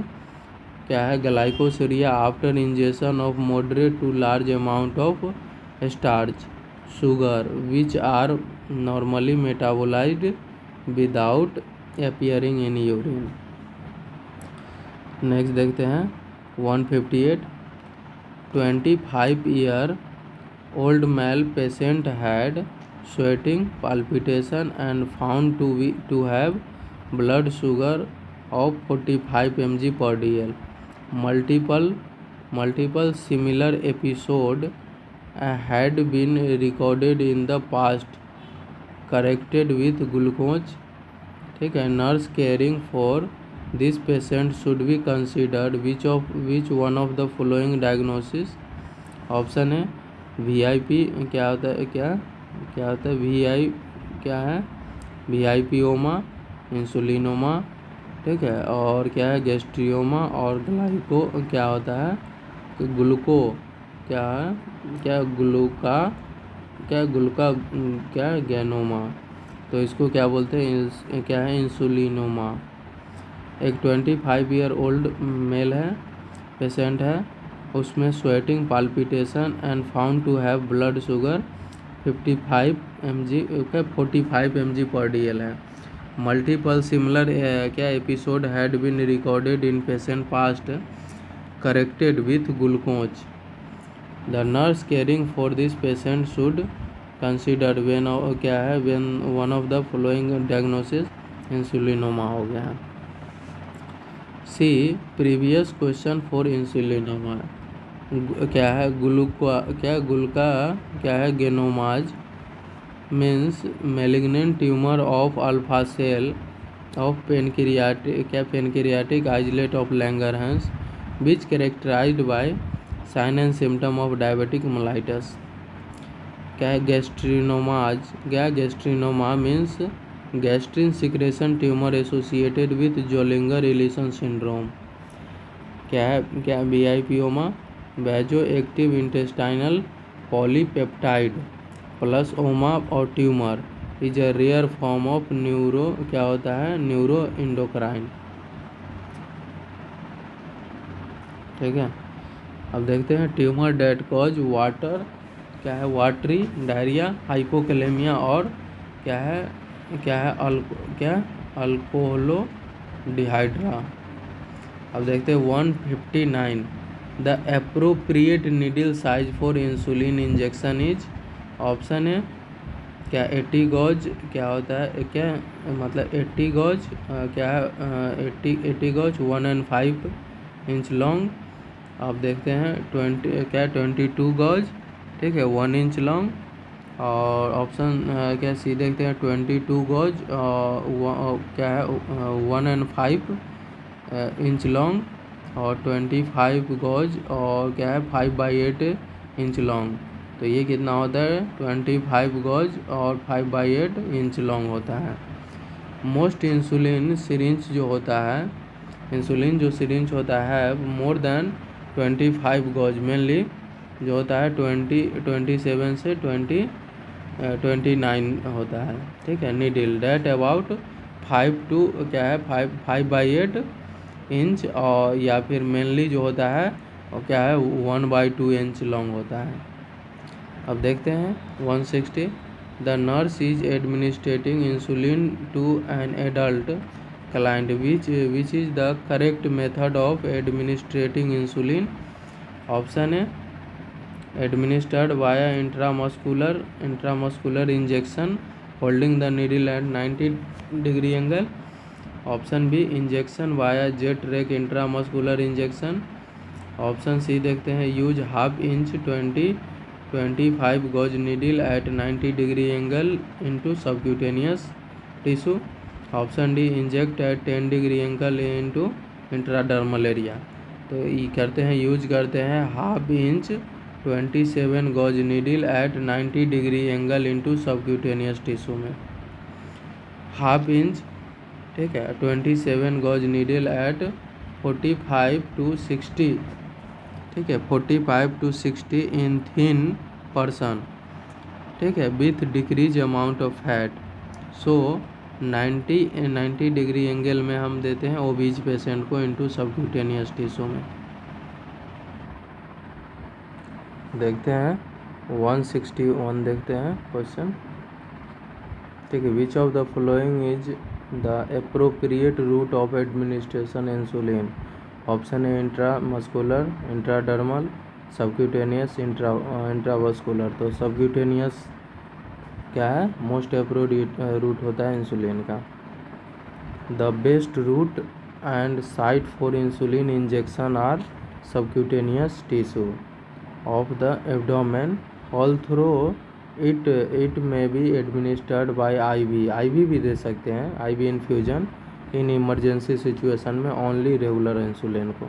क्या है, glycosuria after injection of moderate to large amount of starch sugar which are normally metabolized without appearing in urine. Next देखते हैं 158. 25-year-old male patient had sweating, palpitation and found to have blood sugar of 45 mg/dl. Multiple similar episodes had been recorded in the past, corrected with glucose. ठीक है, nurse caring for this patient should be considered which one of the following diagnosis. Option है VIP क्या होता है, क्या होता है VI क्या है, VIPoमा, इंसुलिनोमा। ठीक है, और क्या है गैस्ट्रियोमा, और ग्लाइको क्या होता है, ग्लूको क्या है, क्या ग्लूका क्या गैनोमा। तो इसको क्या बोलते हैं, क्या है इंसुलिनोमा। एक 25-year-old मेल है, पेशेंट है, उसमें sweating, palpitation and found to have blood sugar 45 mg/dl है। मल्टीपल सिमिलर क्या episode had been recorded in patient past, corrected with glucose. The nurse caring for this patient should consider when क्या है, when one of the following diagnosis, insulinoma हो गया है। See previous question for insulinoma क्या है, गुल्का क्या है, गेनोमाज means malignant tumour of alpha cell of pancreatic islet of Langerhans which characterised by sign and symptom of diabetic mellitus. क्या है गैस्ट्रिनोमाज, क्या gastrinoma means gastrin secretion tumour associated with Zollinger Ellison syndrome. क्या है, क्या VIPoma, vaso active intestinal polypeptide plus oma और tumour is a rare form of neuro क्या होता है, न्यूरो इंडोक्राइन। ठीक है, अब देखते हैं ट्यूमर डेट कॉज वाटर क्या है, वाटरी डायरिया, हाइपोकैलेमिया और क्या है अल्कोहलो डिहाइड्रा। अब देखते हैं 159. The appropriate needle size for insulin injection is. Option है क्या 80 गॉज, क्या होता है, क्या मतलब 80 गॉज क्या है 80 गॉज 1.5 इंच लॉन्ग। आप देखते हैं 22 गॉज, ठीक है 1 इंच लॉन्ग। और ऑप्शन क्या सी देखते हैं 22 गॉज क्या है 1.5 इंच लॉन्ग, और 25 गॉज और क्या है 5/8 इंच लॉन्ग। तो ये कितना होता है 25 गॉज और 5/8 इंच लॉन्ग होता है। मोस्ट इंसुलिन सिरिंज जो होता है, इंसुलिन जो सिरिंज होता है मोर देन 25 गॉज मेनली जो होता है 27 से 29 होता है। ठीक है, नीडल डेट अबाउट 5 to क्या है 5/8 इंच, और या फिर मेनली जो होता है और क्या है 1/2 इंच लॉन्ग होता है। अब देखते हैं 160. The nurse is administrating insulin to an adult client. Which is the correct method of administrating insulin? Option A, administered via intramuscular injection holding the needle at 90-degree angle. Option B, injection via jet rack intramuscular injection. Option C देखते हैं, use half inch 20-25 gauge needle at 90 degree angle into subcutaneous tissue. Option D, inject at 10 degree angle into intradermal area. तो ये करते हैं, use करते हैं half inch 27 gauge needle at 90 degree angle into subcutaneous tissue में. Half inch, ठीक है, 27 gauge needle eight 45 to 60, ठीक है, 45 to 60 इन थिन पर्सन, ठीक है, with decrease amount of fat. So 90 degree angle में हम देते हैं ओबीज पेशेंट को इनटू सबक्यूटेनियस टिश्यू में. देखते हैं 161 देखते हैं क्वेश्चन, ठीक है. Which of the following is the appropriate route of administration insulin? Option A, intramuscular, intradermal, subcutaneous, intravascular. तो सबक्यूटेनियस क्या है, मोस्ट एप्रोप्रिएट रूट होता है इंसुलिन का. The best route and site for insulin injection are subcutaneous tissue of the abdomen, although it may be administered by IV भी दे सकते हैं, IV infusion in emergency situation में ओनली रेगुलर इंसुलिन को.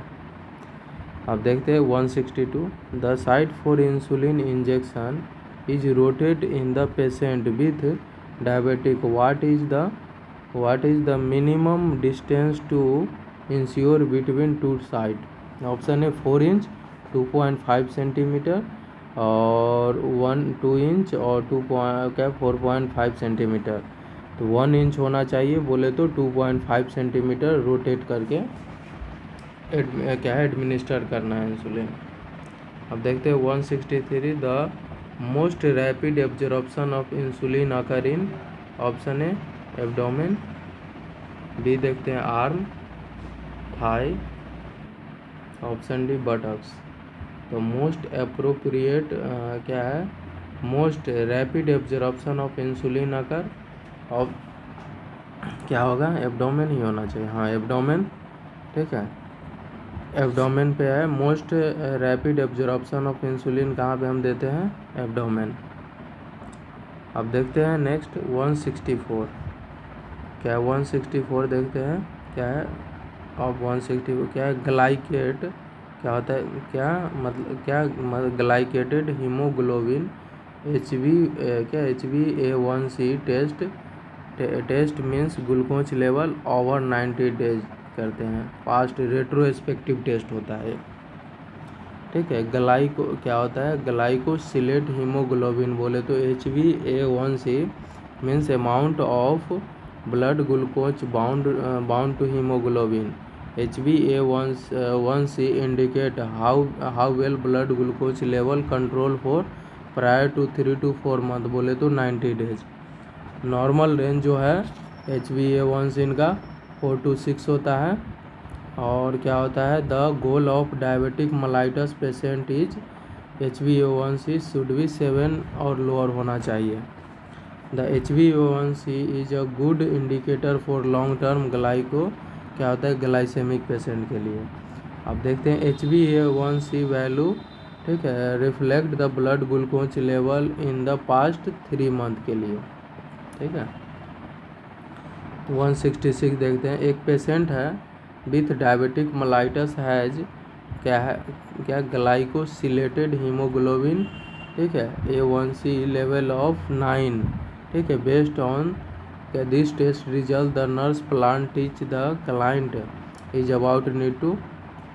अब देखते हैं 162. The site for insulin injection is rotate in the patient with diabetic. What is the minimum distance to ensure between two site? Option A, 4 inch 2.5 centimetre और 2 inch और 4.5 centimetre. तो 1 inch होना चाहिए बोले तो 2.5 सेंटीमीटर रोटेट करके क्या है एडमिनिस्टर करना है इंसुलिन. अब देखते हैं 163. The most rapid absorption of insulin occur in. Option A, abdomen. B देखते हैं arm, thigh. Option D, buttocks. तो मोस्ट एप्रोप्रिएट क्या है, most rapid absorption of insulin occur, और क्या होगा, एब्डोमेन ही होना चाहिए. हाँ, एब्डोमेन, ठीक है, एब्डोमेन पे है. Most rapid absorption of insulin कहाँ पे हम देते हैं, एब्डोमेन. अब देखते हैं नेक्स्ट 164. क्या है 164 देखते हैं क्या है. अब 164 क्या है, ग्लाइकेट क्या होता है, क्या मतलब क्या glycated haemoglobin HbA1c test means glucose level over 90 days करते हैं. फास्ट रेट्रोस्पेक्टिव टेस्ट होता है, ठीक है. ग्लाइको क्या होता है, ग्लाइकोसिलेट हीमोग्लोबिन बोले तो HbA1c means amount of blood glucose bound to haemoglobin. HbA1c indicate how well blood glucose level control for prior to 3 to 4 month बोले तो 90 डेज. नॉर्मल रेंज जो है HbA1c का 4 to 6 होता है. और क्या होता है, the goal of diabetic mellitus patient is HbA1c should be 7 और लोअर होना चाहिए. The HbA1c is a good indicator for long term glyco क्या होता है, ग्लाइसेमिक पेशेंट के लिए. अब देखते हैं HbA1c वैल्यू, ठीक है, reflect the blood glucose level in the past 3 month के लिए, ठीक है. 166 देखते हैं. एक पेशेंट है विथ डायबिटिक मेलाइटस हैज क्या है, क्या ग्लाइकोसिलेटेड हीमोग्लोबिन, ठीक है, A1c लेवल ऑफ 9, ठीक है. Based on this test result the nurse plan teach the client is about need to,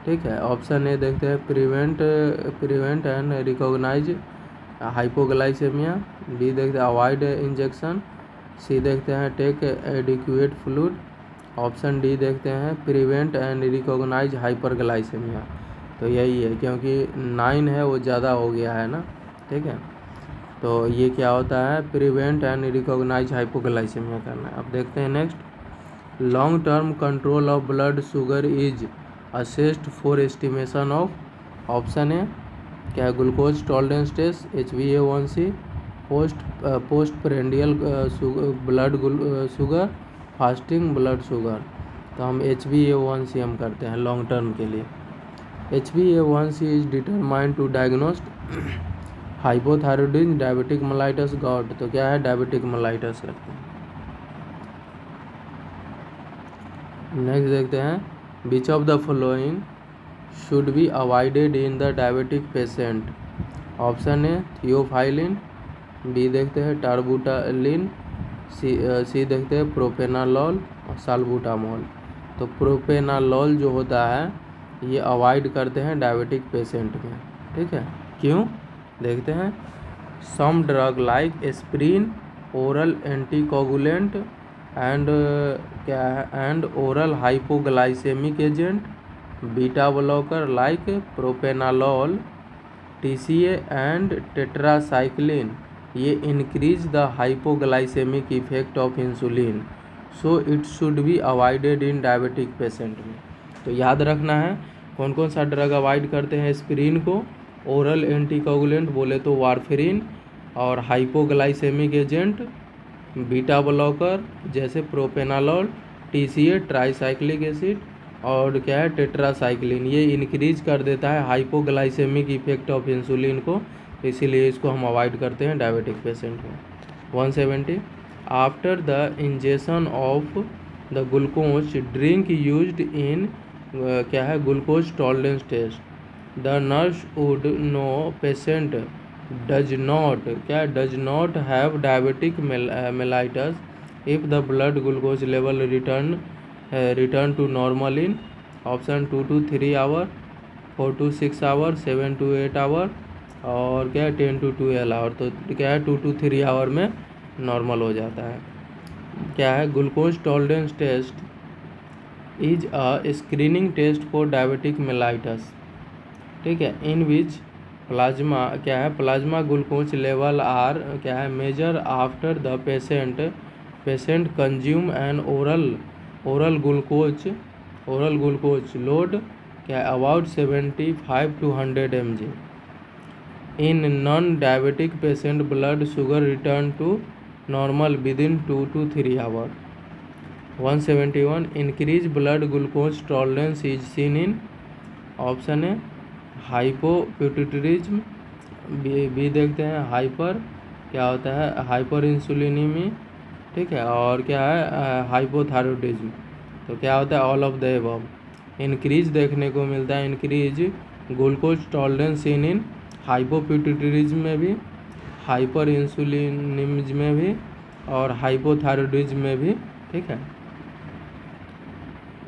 ठीक है. ऑप्शन ए देखते हैं, prevent and recognise hypoglycaemia. B देखते हैं, अवॉइड इंजेक्शन. सी देखते हैं, take adequate fluid. Option D देखते हैं, प्रिवेंट एंड रिकॉग्नाइज हाइपरग्लाइसेमिया. तो यही है, क्योंकि 9 है वो ज़्यादा हो गया है ना, ठीक है. तो ये क्या होता है, प्रिवेंट एंड रिकॉग्नाइज हाइपोग्लाइसेमिया करना है. अब देखते हैं next long term control of blood sugar is assessed for estimation of option A क्या है glucose tolerance test HbA1c post prandial blood sugar fasting blood sugar. तो हम HbA1c हम करते हैं लॉन्ग टर्म के लिए। HbA1c is determined to diagnost hypothyroidism diabetic mellitus got. तो क्या है डायबिटिक मेलाइटस करते हैं। नेक्स्ट देखते हैं which of the following should be avoided in the diabetic patient. Option A theophylline, B देखते हैं टार्बुटालिन, सी देखते हैं प्रोपेनालॉल और साल्बुटामोल। तो प्रोपेनालॉल जो होता है ये अवॉइड करते हैं डायबिटिक पेशेंट में, ठीक है। क्यों देखते हैं। Some drug like aspirin oral anticoagulant and क्या है and oral hypoglycaemic agent beta blocker like propranolol TCA and tetracycline ये increase the hypoglycaemic effect of insulin, so it should be avoided in diabetic patient में। तो याद रखना है कौन कौन सा ड्रग अवॉइड करते हैं एस्प्रिन को, ओरल एंटीकोगुलेंट बोले तो वारफेरिन, और हाइपोग्लाइसेमिक एजेंट बीटा ब्लॉकर जैसे प्रोपेनालॉल, TCA ट्राईसाइक्लिक एसिड, और क्या है टेट्रासाइक्लिन ये इंक्रीज कर देता है हाइपोग्लाइसेमिक इफेक्ट ऑफ इंसुलिन को, इसीलिए इसको हम अवॉइड करते हैं डायबिटिक पेशेंट में। 170 after the injection of the glucose drink used in क्या है glucose tolerance test the nurse would know patient does not have diabetic mellitus if the blood glucose level return to normal in option 2 to 3 hour, 4 to 6 hour, 7 to 8 hour, और क्या है 10 to 12 our. तो क्या है 2 to 3 our में normal हो जाता है। क्या है glucose tolerance test is a screening test for diabetic mellitus, ठीक है, इन विच प्लाज्मा क्या है प्लाज्मा ग्लूकोज लेवल आर क्या है measure after the patient consume an oral glucose load क्या about 75 to 100 mg in non diabetic patient blood sugar return to normal within 2 to 3 hour. 171 increase blood glucose tolerance is seen in option A hypopituitarism, B देखते हैं hyper क्या होता है hyper इंसुलिनीमी, ठीक है, और क्या है हाइपोथायरॉयडिज्म। तो क्या होता है all of the above. Increase देखने को मिलता है increase glucose tolerance in hypopituitarism में भी, हाइपर इंसुलिनिज्म में भी, और हाइपोथायरॉयडिज्म में भी, ठीक है।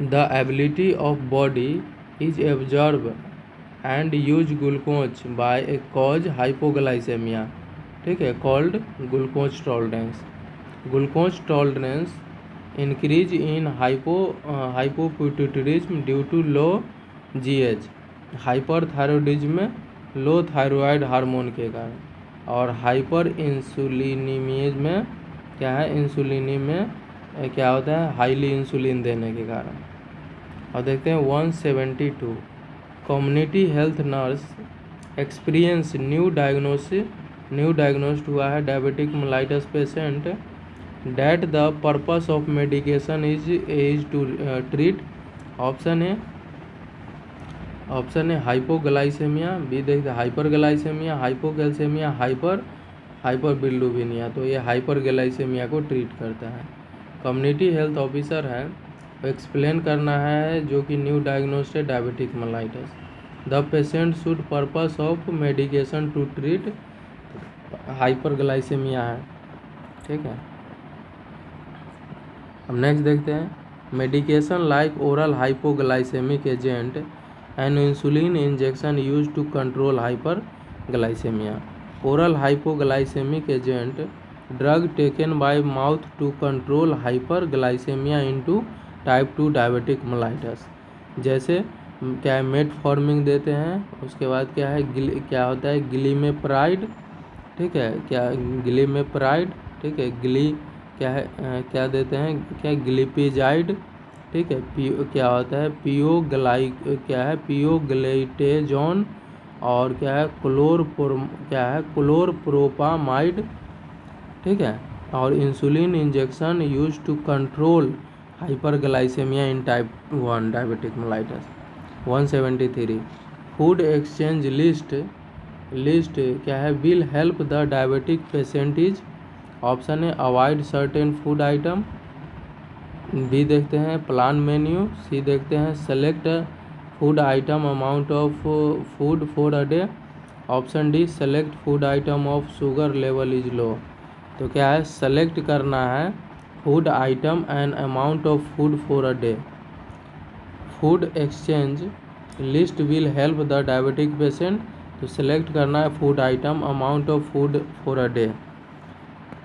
The ability of body is absorb and use glucose by a cause hypoglycaemia, ठीक है, called glucose tolerance increase in hypopituitarism due to low GH, hyperthyroidism में लो थायराइड हार्मोन के कारण, और हाइपर इंसुलिनीमिया में क्या है इंसुलिनी में क्या होता है हाईली इंसुलिन देने के कारण। और देखते हैं 172 community health nurse experience new diagnosed हुआ है diabetic mellitus patient that the purpose of medication is to treat option A hypoglycemia, B देखते हाइपरग्लाइसेमिया, हाइपोकैल्सेमिया, हाइपरबिलिरुबिनिया। तो ये हाइपरग्लाइसेमिया को ट्रीट करता है। कम्युनिटी हेल्थ ऑफिसर है, एक्सप्लेन करना है जो कि new diagnosed diabetic mellitus. The patient should purpose of medication to treat hyperglycemia है, ठीक है। अब नेक्स्ट देखते हैं medication like oral hypoglycaemic agent and insulin injection use to control hyperglycemia. Oral hypoglycaemic agent drug taken by mouth to control hyperglycemia into type 2 diabetic mellitus. जैसे क्या है metformin देते हैं, उसके बाद क्या है क्या होता है ग्लीमेप्राइड, ठीक है, क्या ग्लीमेप्राइड, ठीक है, क्या देते हैं, क्या ग्लिपिजाइड, ठीक है, क्या होता है पियोग्लाइटेजोन, और क्या है क्लोरप्रोपामाइड, ठीक है, और insulin injection use to control hyperglycaemia in type 1 diabetic mellitus. 173 food exchange list क्या है, will help the diabetic patient is, option है avoid certain food item, B देखते हैं प्लान मेन्यू, सी देखते हैं select food item amount of food for a day, option D select food item of sugar level is low. तो क्या है, select करना है food item and amount of food for a day. Food exchange list will help the diabetic patient, तो select करना है food item amount of food for a day.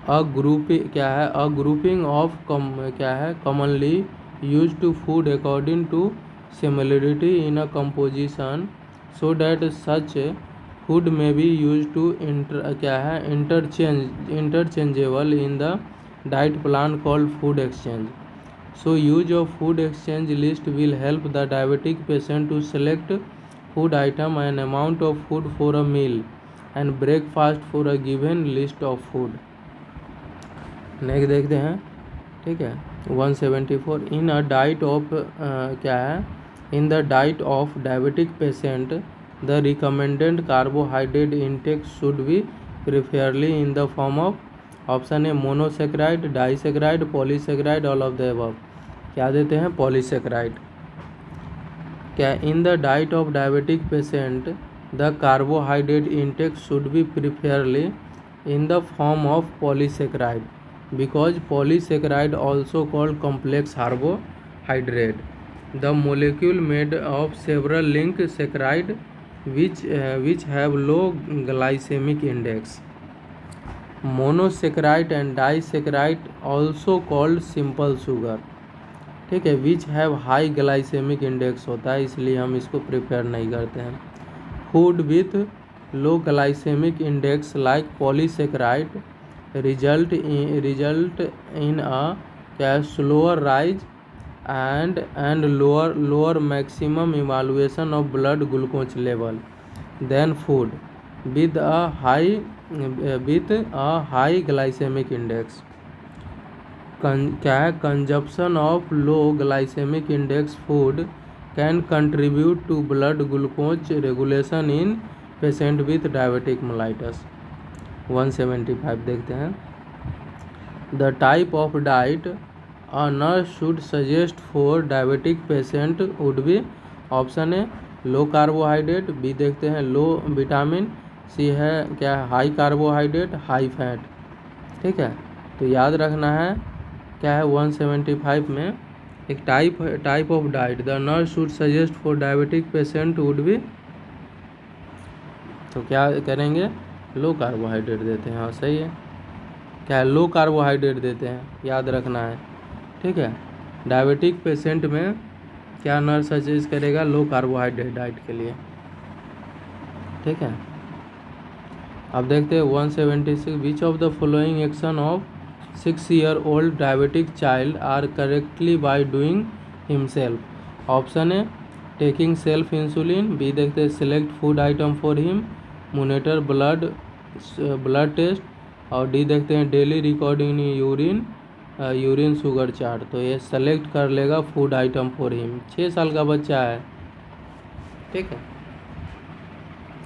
A grouping of क्या है commonly use to food according to similarity in a composition so that such food may be use to interchangeable in the diet plan called food exchange. So use of food exchange list will help the diabetic patient to select food item and amount of food for a meal and breakfast for a given list of food। Next देखते हैं, ठीक है, 174 इन a diet of क्या है, in the diet of diabetic patient the recommended carbohydrate intake should be preferably in the form of, option है monosaccharide, disaccharide, polysaccharide, all of the above. क्या देते हैं, पॉलीसेक्राइड। क्या in the diet of diabetic patient the carbohydrate intake should be preferably in the form of polysaccharide because polysaccharide also called complex carbohydrate the molecule made of several link saccharide which have low glycemic index। Monosaccharide and disaccharide also called simple sugar, ठीक है, which have high glycemic index होता है, इसलिए हम इसको prepare नहीं करते हैं। Food with low glycemic index like polysaccharide result in a क्या slower rise and lower maximum evaluation of blood glucose level than food with a high glycemic index। क्या है, consumption of low glycemic index food can contribute to blood glucose regulation in patient with diabetic mellitus. 175 देखते हैं, the type of diet a nurse should suggest for diabetic patient would be, option है low carbohydrate, B देखते हैं लो vitamin, सी है क्या high carbohydrate high fat, ठीक है। तो याद रखना है क्या है 175 में एक type of diet the nurse should suggest for diabetic patient would be, तो क्या करेंगे, लो कार्बोहाइड्रेट देते हैं, हाँ सही है, क्या लो कार्बोहाइड्रेट देते हैं, याद रखना है, ठीक है। डायबिटिक पेशेंट में क्या नर्स सजेस्ट करेगा, लो कार्बोहाइड्रेट डाइट के लिए, ठीक है। अब देखते हैं 176 which of the following action of 6 year old diabetic child are correctly by doing himself, option है टेकिंग सेल्फ इंसुलिन, बी देखते हैं select food item for him, monitor blood test, और डी देखते हैं daily recording urine sugar chart. तो ये select कर लेगा फूड आइटम फॉर हिम, 6 साल का बच्चा है, ठीक है।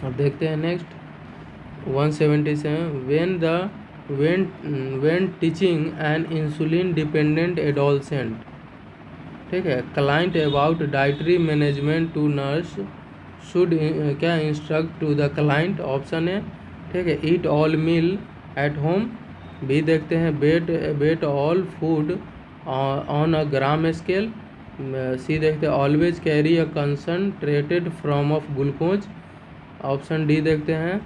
अब देखते हैं next 177 when teaching an insulin dependent adolescent, ठीक है, client about dietary management to nurse should क्या instruct to the client, option है, ठीक है eat all meal at home, B देखते हैं बेट all food on a gram scale, C देखते हैं always carry a concentrated form of glucose, option D देखते हैं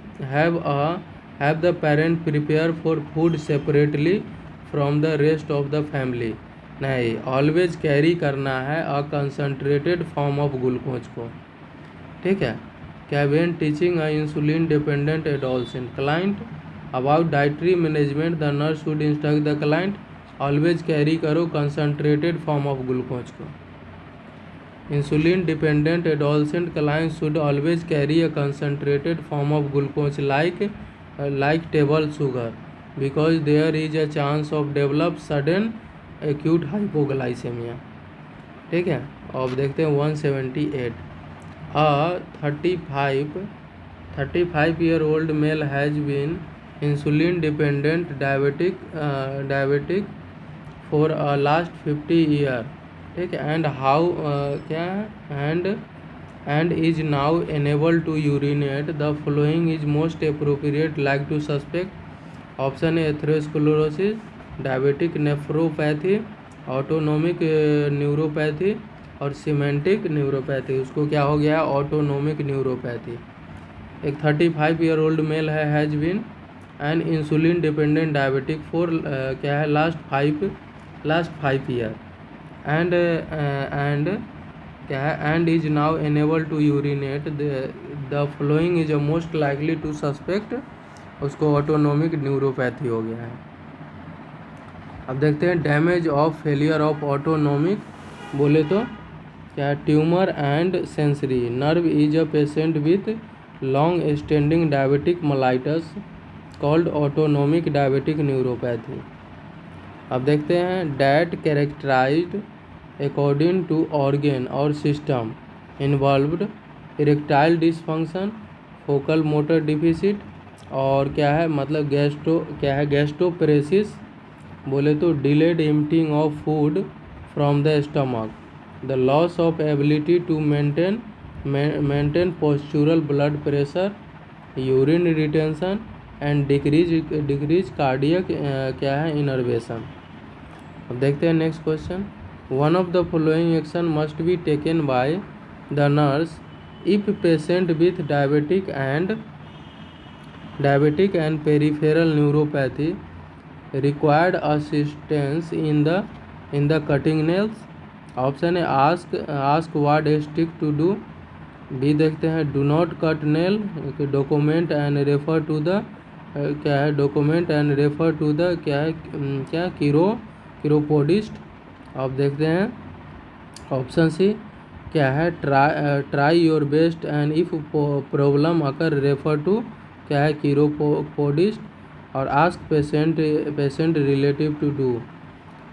have the parent prepare for food separately from the rest of the family, नहीं always carry करना है अ concentrated form of glucose को, ठीक है। क्या when teaching a insulin dependent adolescent client about dietary management the nurse should instruct the client, always carry करो concentrated form of glucose को। Insulin dependent adolescent clients should always carry a concentrated form of glucose like table sugar because there is a chance of develop sudden acute hypoglycemia। ठीक है, अब देखते हैं 178। A 35-year-old male has been insulin dependent diabetic for a last 50 year। ठीक है, and how and is now enabled to urinate। The following is most appropriate like to suspect। Option A atherosclerosis, diabetic nephropathy, autonomic neuropathy और semantic neuropathy. उसको क्या हो गया, autonomic neuropathy. एक 35-year-old male है, has been an insulin dependent diabetic for क्या है last 5 year and क्या है and is now enable to urinate. The following is a most likely to suspect. उसको ऑटोनोमिक न्यूरोपैथी हो गया है। अब देखते हैं damage of failure of autonomic. बोले तो क्या, tumour and sensory nerve is a patient with long standing diabetic mellitus called autonomic diabetic neuropathy. अब देखते हैं that characterised according to organ or system involved erectile dysfunction, focal motor deficit और क्या है मतलब गैस्ट्रोपेरेसिस। बोले तो delayed emptying of food from the stomach, the loss of ability to maintain postural blood pressure, urine retention and decrease cardiac क्या है innervation. अब देखते हैं next question. One of the following action must be taken by the nurse if patient with diabetic and peripheral neuropathy required assistance in the cutting nails. Option है ask what stick to do. B देखते हैं do not cut nail, document and refer to the chiropodist. अब देखते हैं option C क्या है try your best and if problem occur refer to क्या है कीरोपोडिस्ट और ask patient relative to do.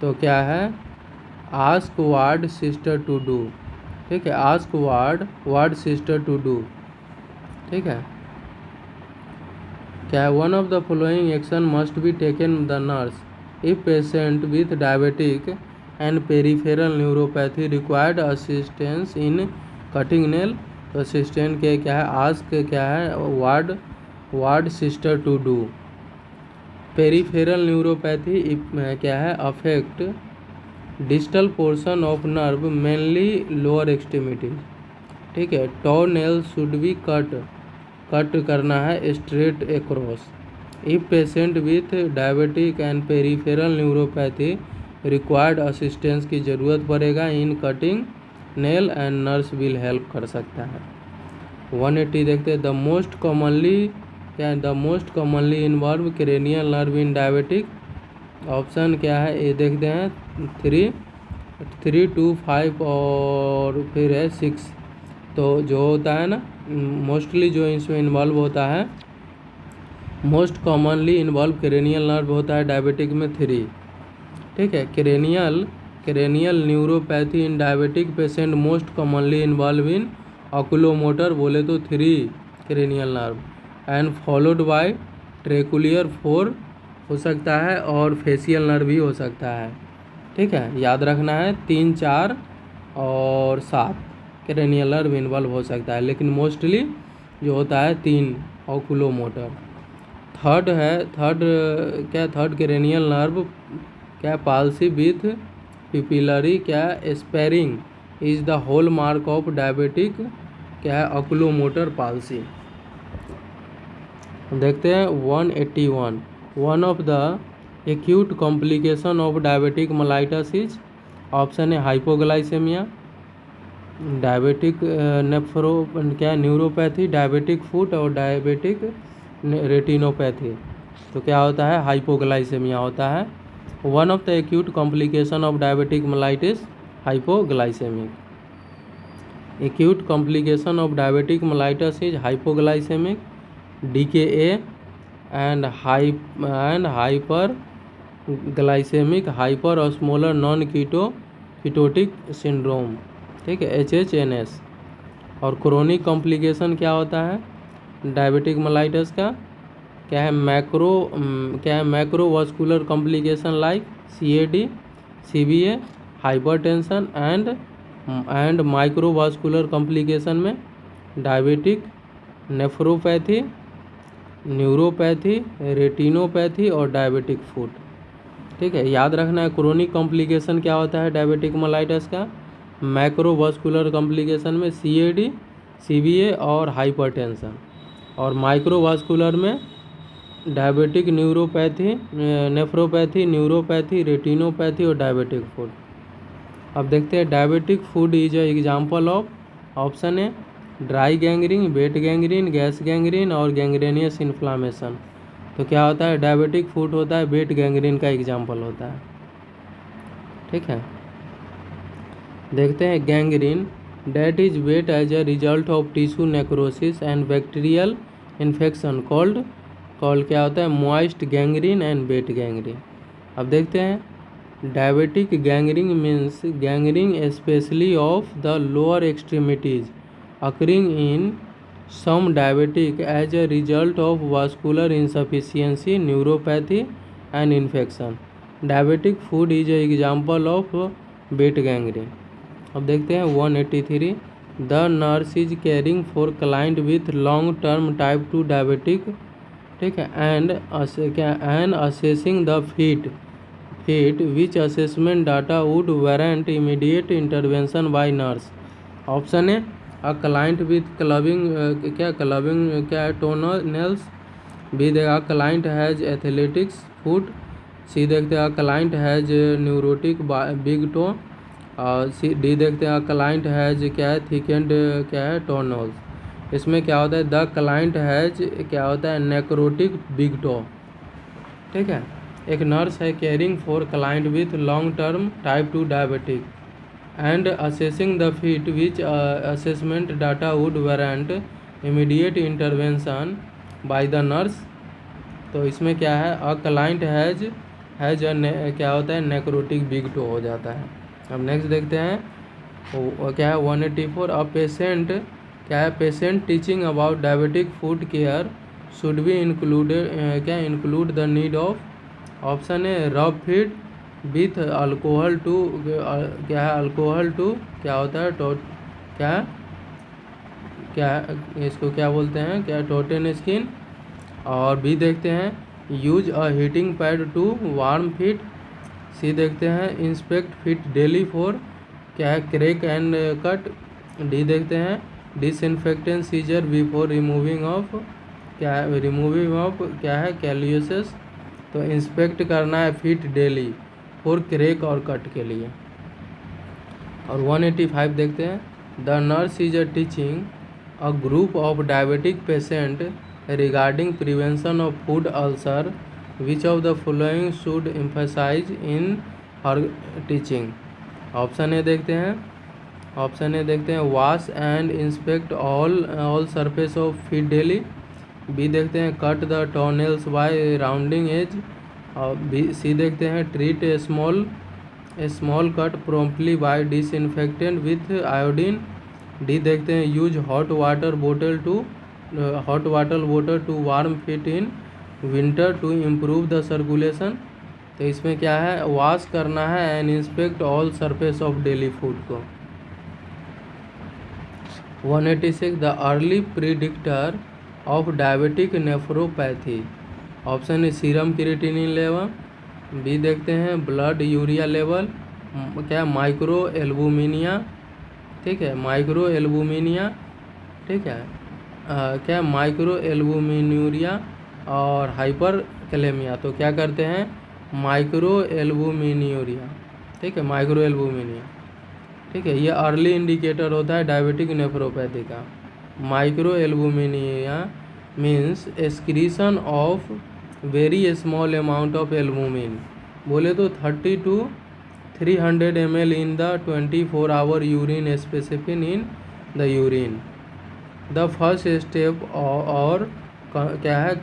तो क्या है ask ward sister to do. ठीक है, ask ward sister to do. ठीक है, क्या है one of the following action must be taken the nurse if patient with diabetic and peripheral neuropathy required assistance in cutting nail. तो assistant के क्या है आस्क क्या है ward sister to do. Peripheral neuropathy क्या है affect distal portion of nerve mainly lower extremity. ठीक है, toe nail should be cut करना है straight across. If patient with diabetic and peripheral neuropathy required assistance की ज़रूरत पड़ेगा इन cutting nail and nurse will help कर सकता है। 180 देखते हैं the most commonly involve cranial nerve in diabetic. Option क्या है ये देखते हैं 3, 2, 5 और फिर है 6। तो जो होता है ना मोस्टली जो इसमें इन्वॉल्व होता है most commonly involve cranial nerve होता है डायबिटिक में 3। ठीक है, cranial neuropathy in diabetic patient most commonly involve in oculomotor. बोले तो 3 cranial nerve and followed by trochlear 4 हो सकता है और फेशियल नर्व भी हो सकता है। ठीक है, याद रखना है 3, 4 और 7 क्रेनियल नर्व इन्वॉल्व हो सकता है, लेकिन मोस्टली जो होता है 3 ऑकुलोमोटर। थर्ड क्रेनियल नर्व क्या पाल्सी विथ पिपिलरी क्या sparing is the hallmark of diabetic क्या है ऑकुलोमोटर पाल्सी। देखते हैं 181 one of the acute complication of diabetic mellitus is. Option है hypoglycemia, diabetic neuropathy, diabetic foot और diabetic retinopathy. तो क्या होता है हाइपोग्लाइसेमिया होता है। One of the acute complication of diabetic mellitus hypoglycemic. Acute complication of diabetic mellitus is hypoglycemic, DKA, and hyperglycemic hyperosmolar non-ketotic syndrome. ठीक है, HHNS. और क्रोनिक कॉम्प्लिकेशन क्या होता है डायबिटिक मेलाइटस का? क्या है? Macrovascular complication like CAD, CVA, hypertension and microvascular complication में डायबिटिक नेफ्रोपैथी, न्यूरोपैथी, रेटिनोपैथी और डायबिटिक फुट. ठीक है, याद रखना है क्रोनिक कॉम्प्लिकेशन क्या होता है डायबिटिक मेलाइटस का? मैक्रोवास्कुलर कॉम्प्लिकेशन में CAD, CVA और हाइपरटेंशन, और माइक्रोवास्कुलर में डायबिटिक नेफ्रोपैथी, न्यूरोपैथी, रेटिनोपैथी और डायबिटिक फुट. अब देखते हैं diabetic food is example of. Option a dry gangrene, wait gangrene, gas gangrene और गैंग्रेनियस इन्फ्लामेशन. तो क्या होता है? डायबिटिक फूड होता है वेट गैंग्रीन का एग्जाम्पल होता है. ठीक है, देखते हैं gangrene that is wet as a result of tissue necrosis and bacterial infection called क्या होता है? Moist gangrene and wet gangrene. अब देखते हैं diabetic gangrene means gangrene especially of the lower extremities occurring in some diabetic as a result of vascular insufficiency, neuropathy and infection. Diabetic foot is an example of weight gangrene. अब देखते हैं 183. The nurse is caring for client with long term type 2 diabetic. ठीक है, and assessing the feet which assessment data would warrant immediate intervention by nurse. Option A a client with clubbing toenails. B देगा client has athlete's foot. C देखते हैं client has necrotic big toe. D देखते हैं client has क्या है? Thickened क्या है? टोनल्स. इसमें क्या होता है? द क्लाइंट हैज क्या होता है? Necrotic big toe. ठीक है, एक नर्स है caring for client with long term type 2 diabetic and assessing the feet which assessment data would warrant immediate intervention bye the nurse. तो इसमें क्या है? अ क्लाइंट हैज क्या होता है? नेक्रोटिक बिग टो हो जाता है. अब नेक्स्ट देखते हैं क्या है 184. अ पेशेंट क्या है? Patient teaching about diabetic food care should be include the need of. Option ए रब फीड विथ अल्कोहल टू क्या है? अल्कोहल टू क्या होता है? क्या इसको क्या बोलते हैं? क्या टोटेन स्किन. और बी देखते हैं use a heating pad to warm feet. C देखते हैं इंस्पेक्ट फीट डेली फॉर क्या है? Crack and cut. डी देखते हैं disinfectant scissor before removing of क्या है? कैल्यूसेस. तो इंस्पेक्ट करना है फीट डेली फॉर क्रैक और कट के लिए. और 185 देखते हैं the nurse is teaching a group of diabetic patient regarding prevention of food ulcer. Which of the following should emphasize in her teaching. Option A देखते हैं wash and inspect all surface of feet daily. B देखते हैं cut the toenails bye rounding edge. और B C देखते हैं treat a small cut promptly by disinfectant with iodine. D देखते हैं use hot water बोतल to warm feet in winter to improve the circulation. तो इसमें क्या है? वॉश करना है and inspect all surface of daily food को. 186 the early predictor of diabetic nephropathy. Option A serum creatinine level. B देखते हैं ब्लड यूरिया लेवल. क्या? Micro albuminuria. ठीक है, माइक्रो एल्बुमिनिया. ठीक है, क्या? माइक्रो एल्बुमिनूरिया और हाइपर कैलेमिया. तो क्या करते हैं? माइक्रो एल्बुमिनूरिया. ठीक है, माइक्रो एल्बुमिनिया. ठीक है, ये अर्ली इंडिकेटर होता है डायबिटिक नेफ्रोपैथी का. Micro albuminuria means excretion of very small amount of albumin बोले तो 30 to 300 ml in the 24 hour urine specimen in the urine. The first step और क्या है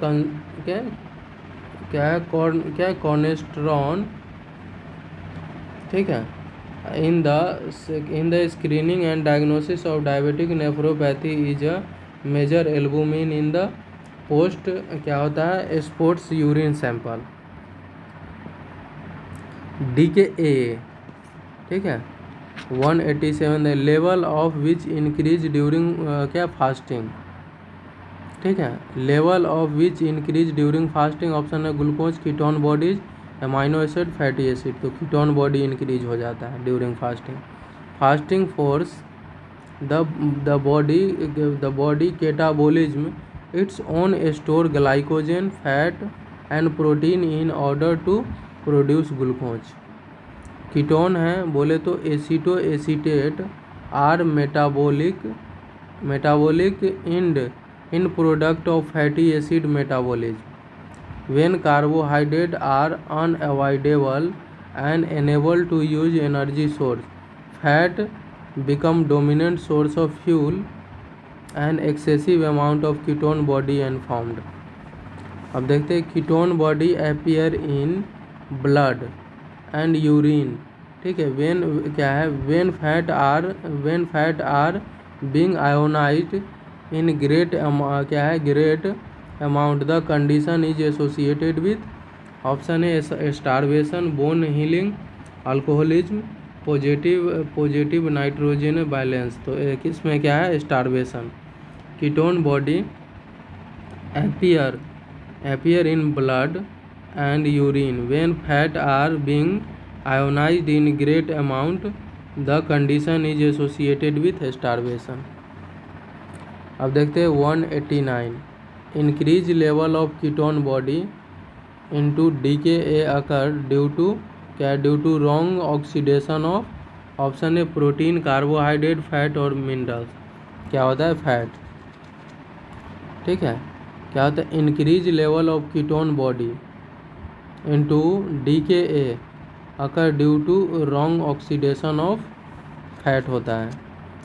क्या कॉर्नेस्टेरॉन, ठीक है, in the screening and diagnosis of diabetic nephropathy is a measure albumin in the post क्या होता है स्पोर्ट्स यूरिन सैंपल। DKA, ठीक है, 187 the level of which increase during क्या फास्टिंग, ठीक है, level of which increase during fasting. Option है glucose, ketone bodies, amino acid, fatty acid. तो कीटोन बॉडी इंक्रीज हो जाता है during fasting. Fasting force the body catabolism its own store glycogen, fat and protein in order to produce glucose. Ketone है बोले तो acetoacetate are metabolic end product of fatty acid metabolism. When carbohydrate are unavoidable and enable to use energy source, fat become dominant source of fuel and excessive amount of ketone body and formed। अब देखते हैं ketone body appear in blood and urine, ठीक है, when क्या है when fat are being ionized in great क्या है great amount, the condition is associated with option है starvation, bone healing, alcoholism, positive nitrogen balance. तो इसमें क्या है starvation. Ketone body appear in blood and urine when fat are being ionized in great amount, the condition is associated with starvation। अब देखते हैं 189 increase level of ketone body into DKA occur due to wrong oxidation of option है protein, carbohydrate, fat और minerals. क्या होता है fat, ठीक है, क्या होता है increase level of ketone body into DKA occur due to wrong oxidation of fat होता है,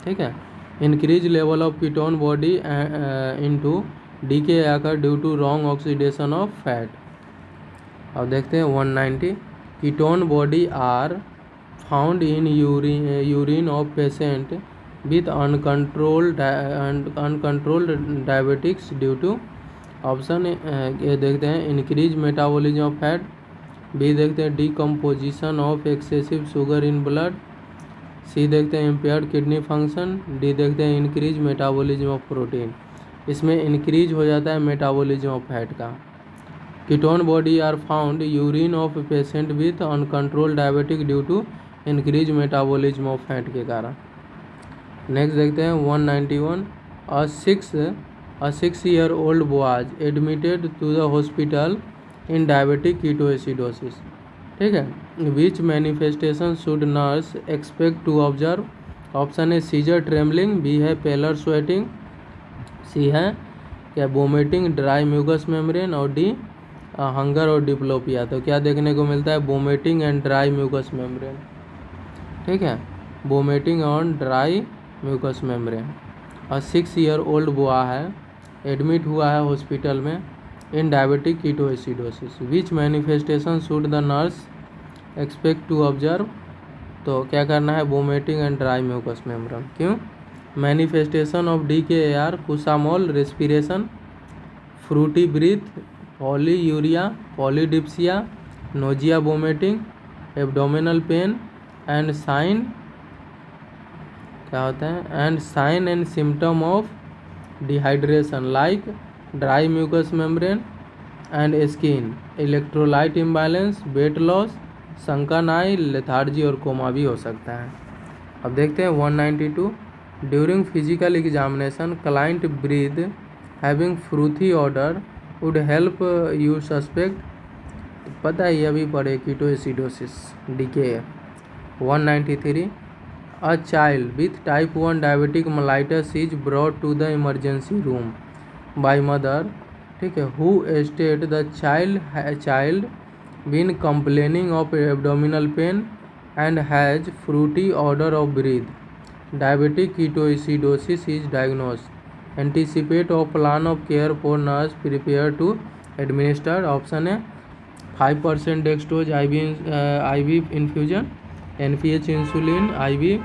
ठीक है। Increase level of ketone body into DKA occur due to wrong oxidation of fat. अब देखते हैं 190 ketone body are found in urine of patient with uncontrolled diabetics due to option A देखते हैं increase metabolism of fat, B देखते हैं decomposition of excessive sugar in blood, C देखते हैं impaired kidney function, D देखते हैं increase metabolism of protein. इसमें increase हो जाता है मेटाबॉलिज्म ऑफ फैट का। Ketone body are found urine of patient with uncontrolled diabetic due to increase metabolism of fat के कारण। नेक्स्ट देखते हैं 191 a 6-year-old was admitted to the hospital in diabetic ketoacidosis, ठीक है, which manifestation should nurse expect to observe. Option है seizure trembling, B है pallor sweating, C है क्या वोमिटिंग, ड्राई म्यूकस मेम्ब्रेन और डी हंगर और डिप्लोपिया। तो क्या देखने को मिलता है vomiting and dry mucous membrane, ठीक है, वोमिटिंग और ड्राई म्यूकस मेम्ब्रेन। और 6-year-old बॉय है एडमिट हुआ है हॉस्पिटल में in diabetic ketoacidosis, which manifestation should the nurse expect to observe. तो क्या करना है vomiting and dry mucous membrane. क्यों manifestation of DKAR Kussmaul, respiration, fruity breath, polyuria, polydipsia, nausea, vomiting, abdominal pain and sign क्या होता है and sign and symptom of dehydration like dry mucous membrane and skin, electrolyte imbalance, weight loss, sunken eye, lethargy और coma भी हो सकता है। अब देखते हैं 192 during physical examination client breath having fruity odour would help you suspect, पता है ये अभी पढ़े ketoacidosis DKA। 193 a child with type 1 diabetic mellitus is brought to the emergency room by mother, ठीक है, who state the child been complaining of abdominal pain and has fruity odor of breath. Diabetic ketoacidosis is diagnosed. Anticipate or plan of care for nurse prepare to administer. Option A 5% dextrose IV infusion, NPH insulin IV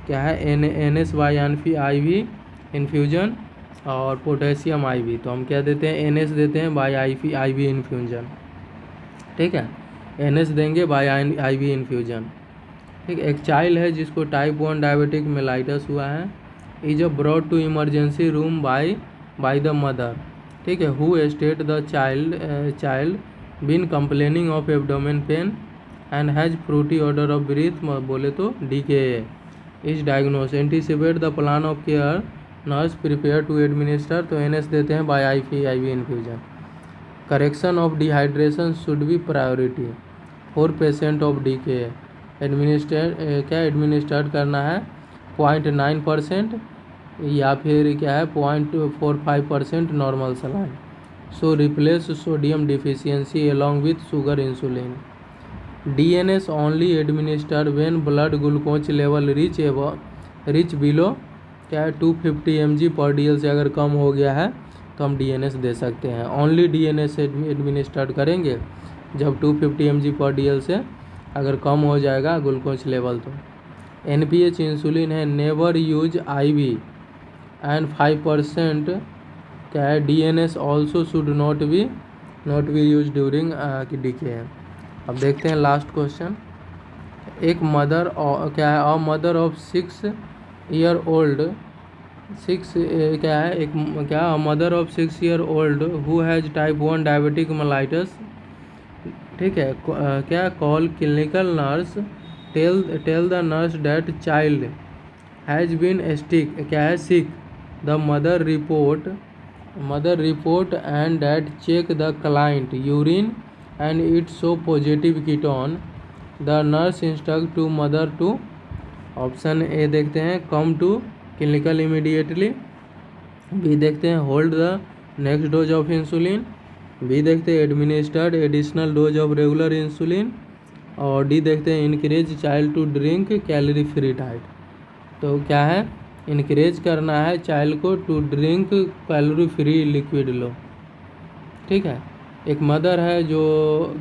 क्या है NS IV infusion और potassium IV। तो हम क्या देते हैं NS देते हैं बाय IV इन्फ्यूजन। ठीक है, NS देंगे बाय IV इन्फ्यूजन। ठीक, एक चाइल्ड है जिसको टाइप 1 डायबिटिक मेलाइटस हुआ है, is brought to emergency room by the mother. ठीक है, who state the child been complaining of abdomen pain and has fruity order of breath, बोले तो DKA इज डायग्नोस। Anticipate the plan of care nurse prepare to administer, तो NS देते हैं by IV infusion. Correction of dehydration should be priority for patient of DKA। Administrate करना है 0.9% या फिर क्या है 0.45% normal saline. So replace sodium deficiency along with sugar insulin. DNS only administer when blood glucose level rich below क्या है 250 mg/dl से अगर कम हो गया है तो हम DNS दे सकते हैं। ओनली DNS एडमिनिस्टर्ड करेंगे जब 250 mg/dl से अगर कम हो जाएगा ग्लूकोज लेवल। तो NPH इंसुलिन है नेवर यूज IV एंड 5% क्या है DNS also should not be use during DKA। अब देखते हैं लास्ट क्वेश्चन। एक मदर क्या है a mother of 6 year old क्या है एक क्या mother of 6 year old who has type 1 diabetic mellitus. ठीक है, क्या call clinical nurse tell the nurse that child has been क्या है sick. The mother report and that check the client urine and it show positive ketone. The nurse instruct to mother to. Option A देखते हैं come to clinical immediately. B देखते हैं hold the next dose of insulin. B देखते हैं administered additional dose of regular insulin. और D देखते हैं encourage child to drink calorie free diet. तो क्या है इनकरेज करना है चाइल्ड को to drink calorie free liquid लो। ठीक है, एक मदर है जो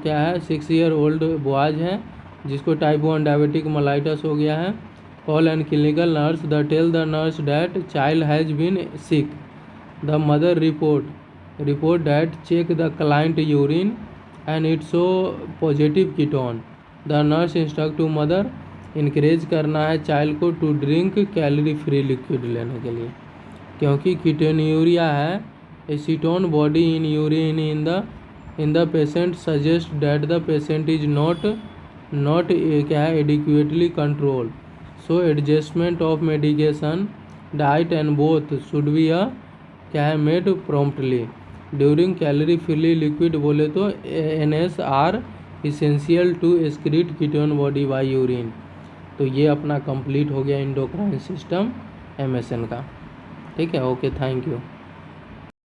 क्या है 6 ईयर ओल्ड बॉयज है जिसको टाइप 1 डायबिटिक मेलाइटस हो गया है। Call and clinical nurse the tell the nurse that child has been sick. The mother report that check the client urine and it show positive ketone. The nurse instruct to mother encourage करना है child को to drink calorie free liquid लेने के लिए, क्योंकि ketonuria है acetone body in urine in the patient suggest that the patient is not क्या है adequately control. So adjustment of medication diet and both should be क्या है made promptly during calorie free liquid, बोले तो NS are essential to excrete ketone body by urine. तो ये अपना complete हो गया एंडोक्राइन सिस्टम MSN का। ठीक है, ओके, थैंक यू।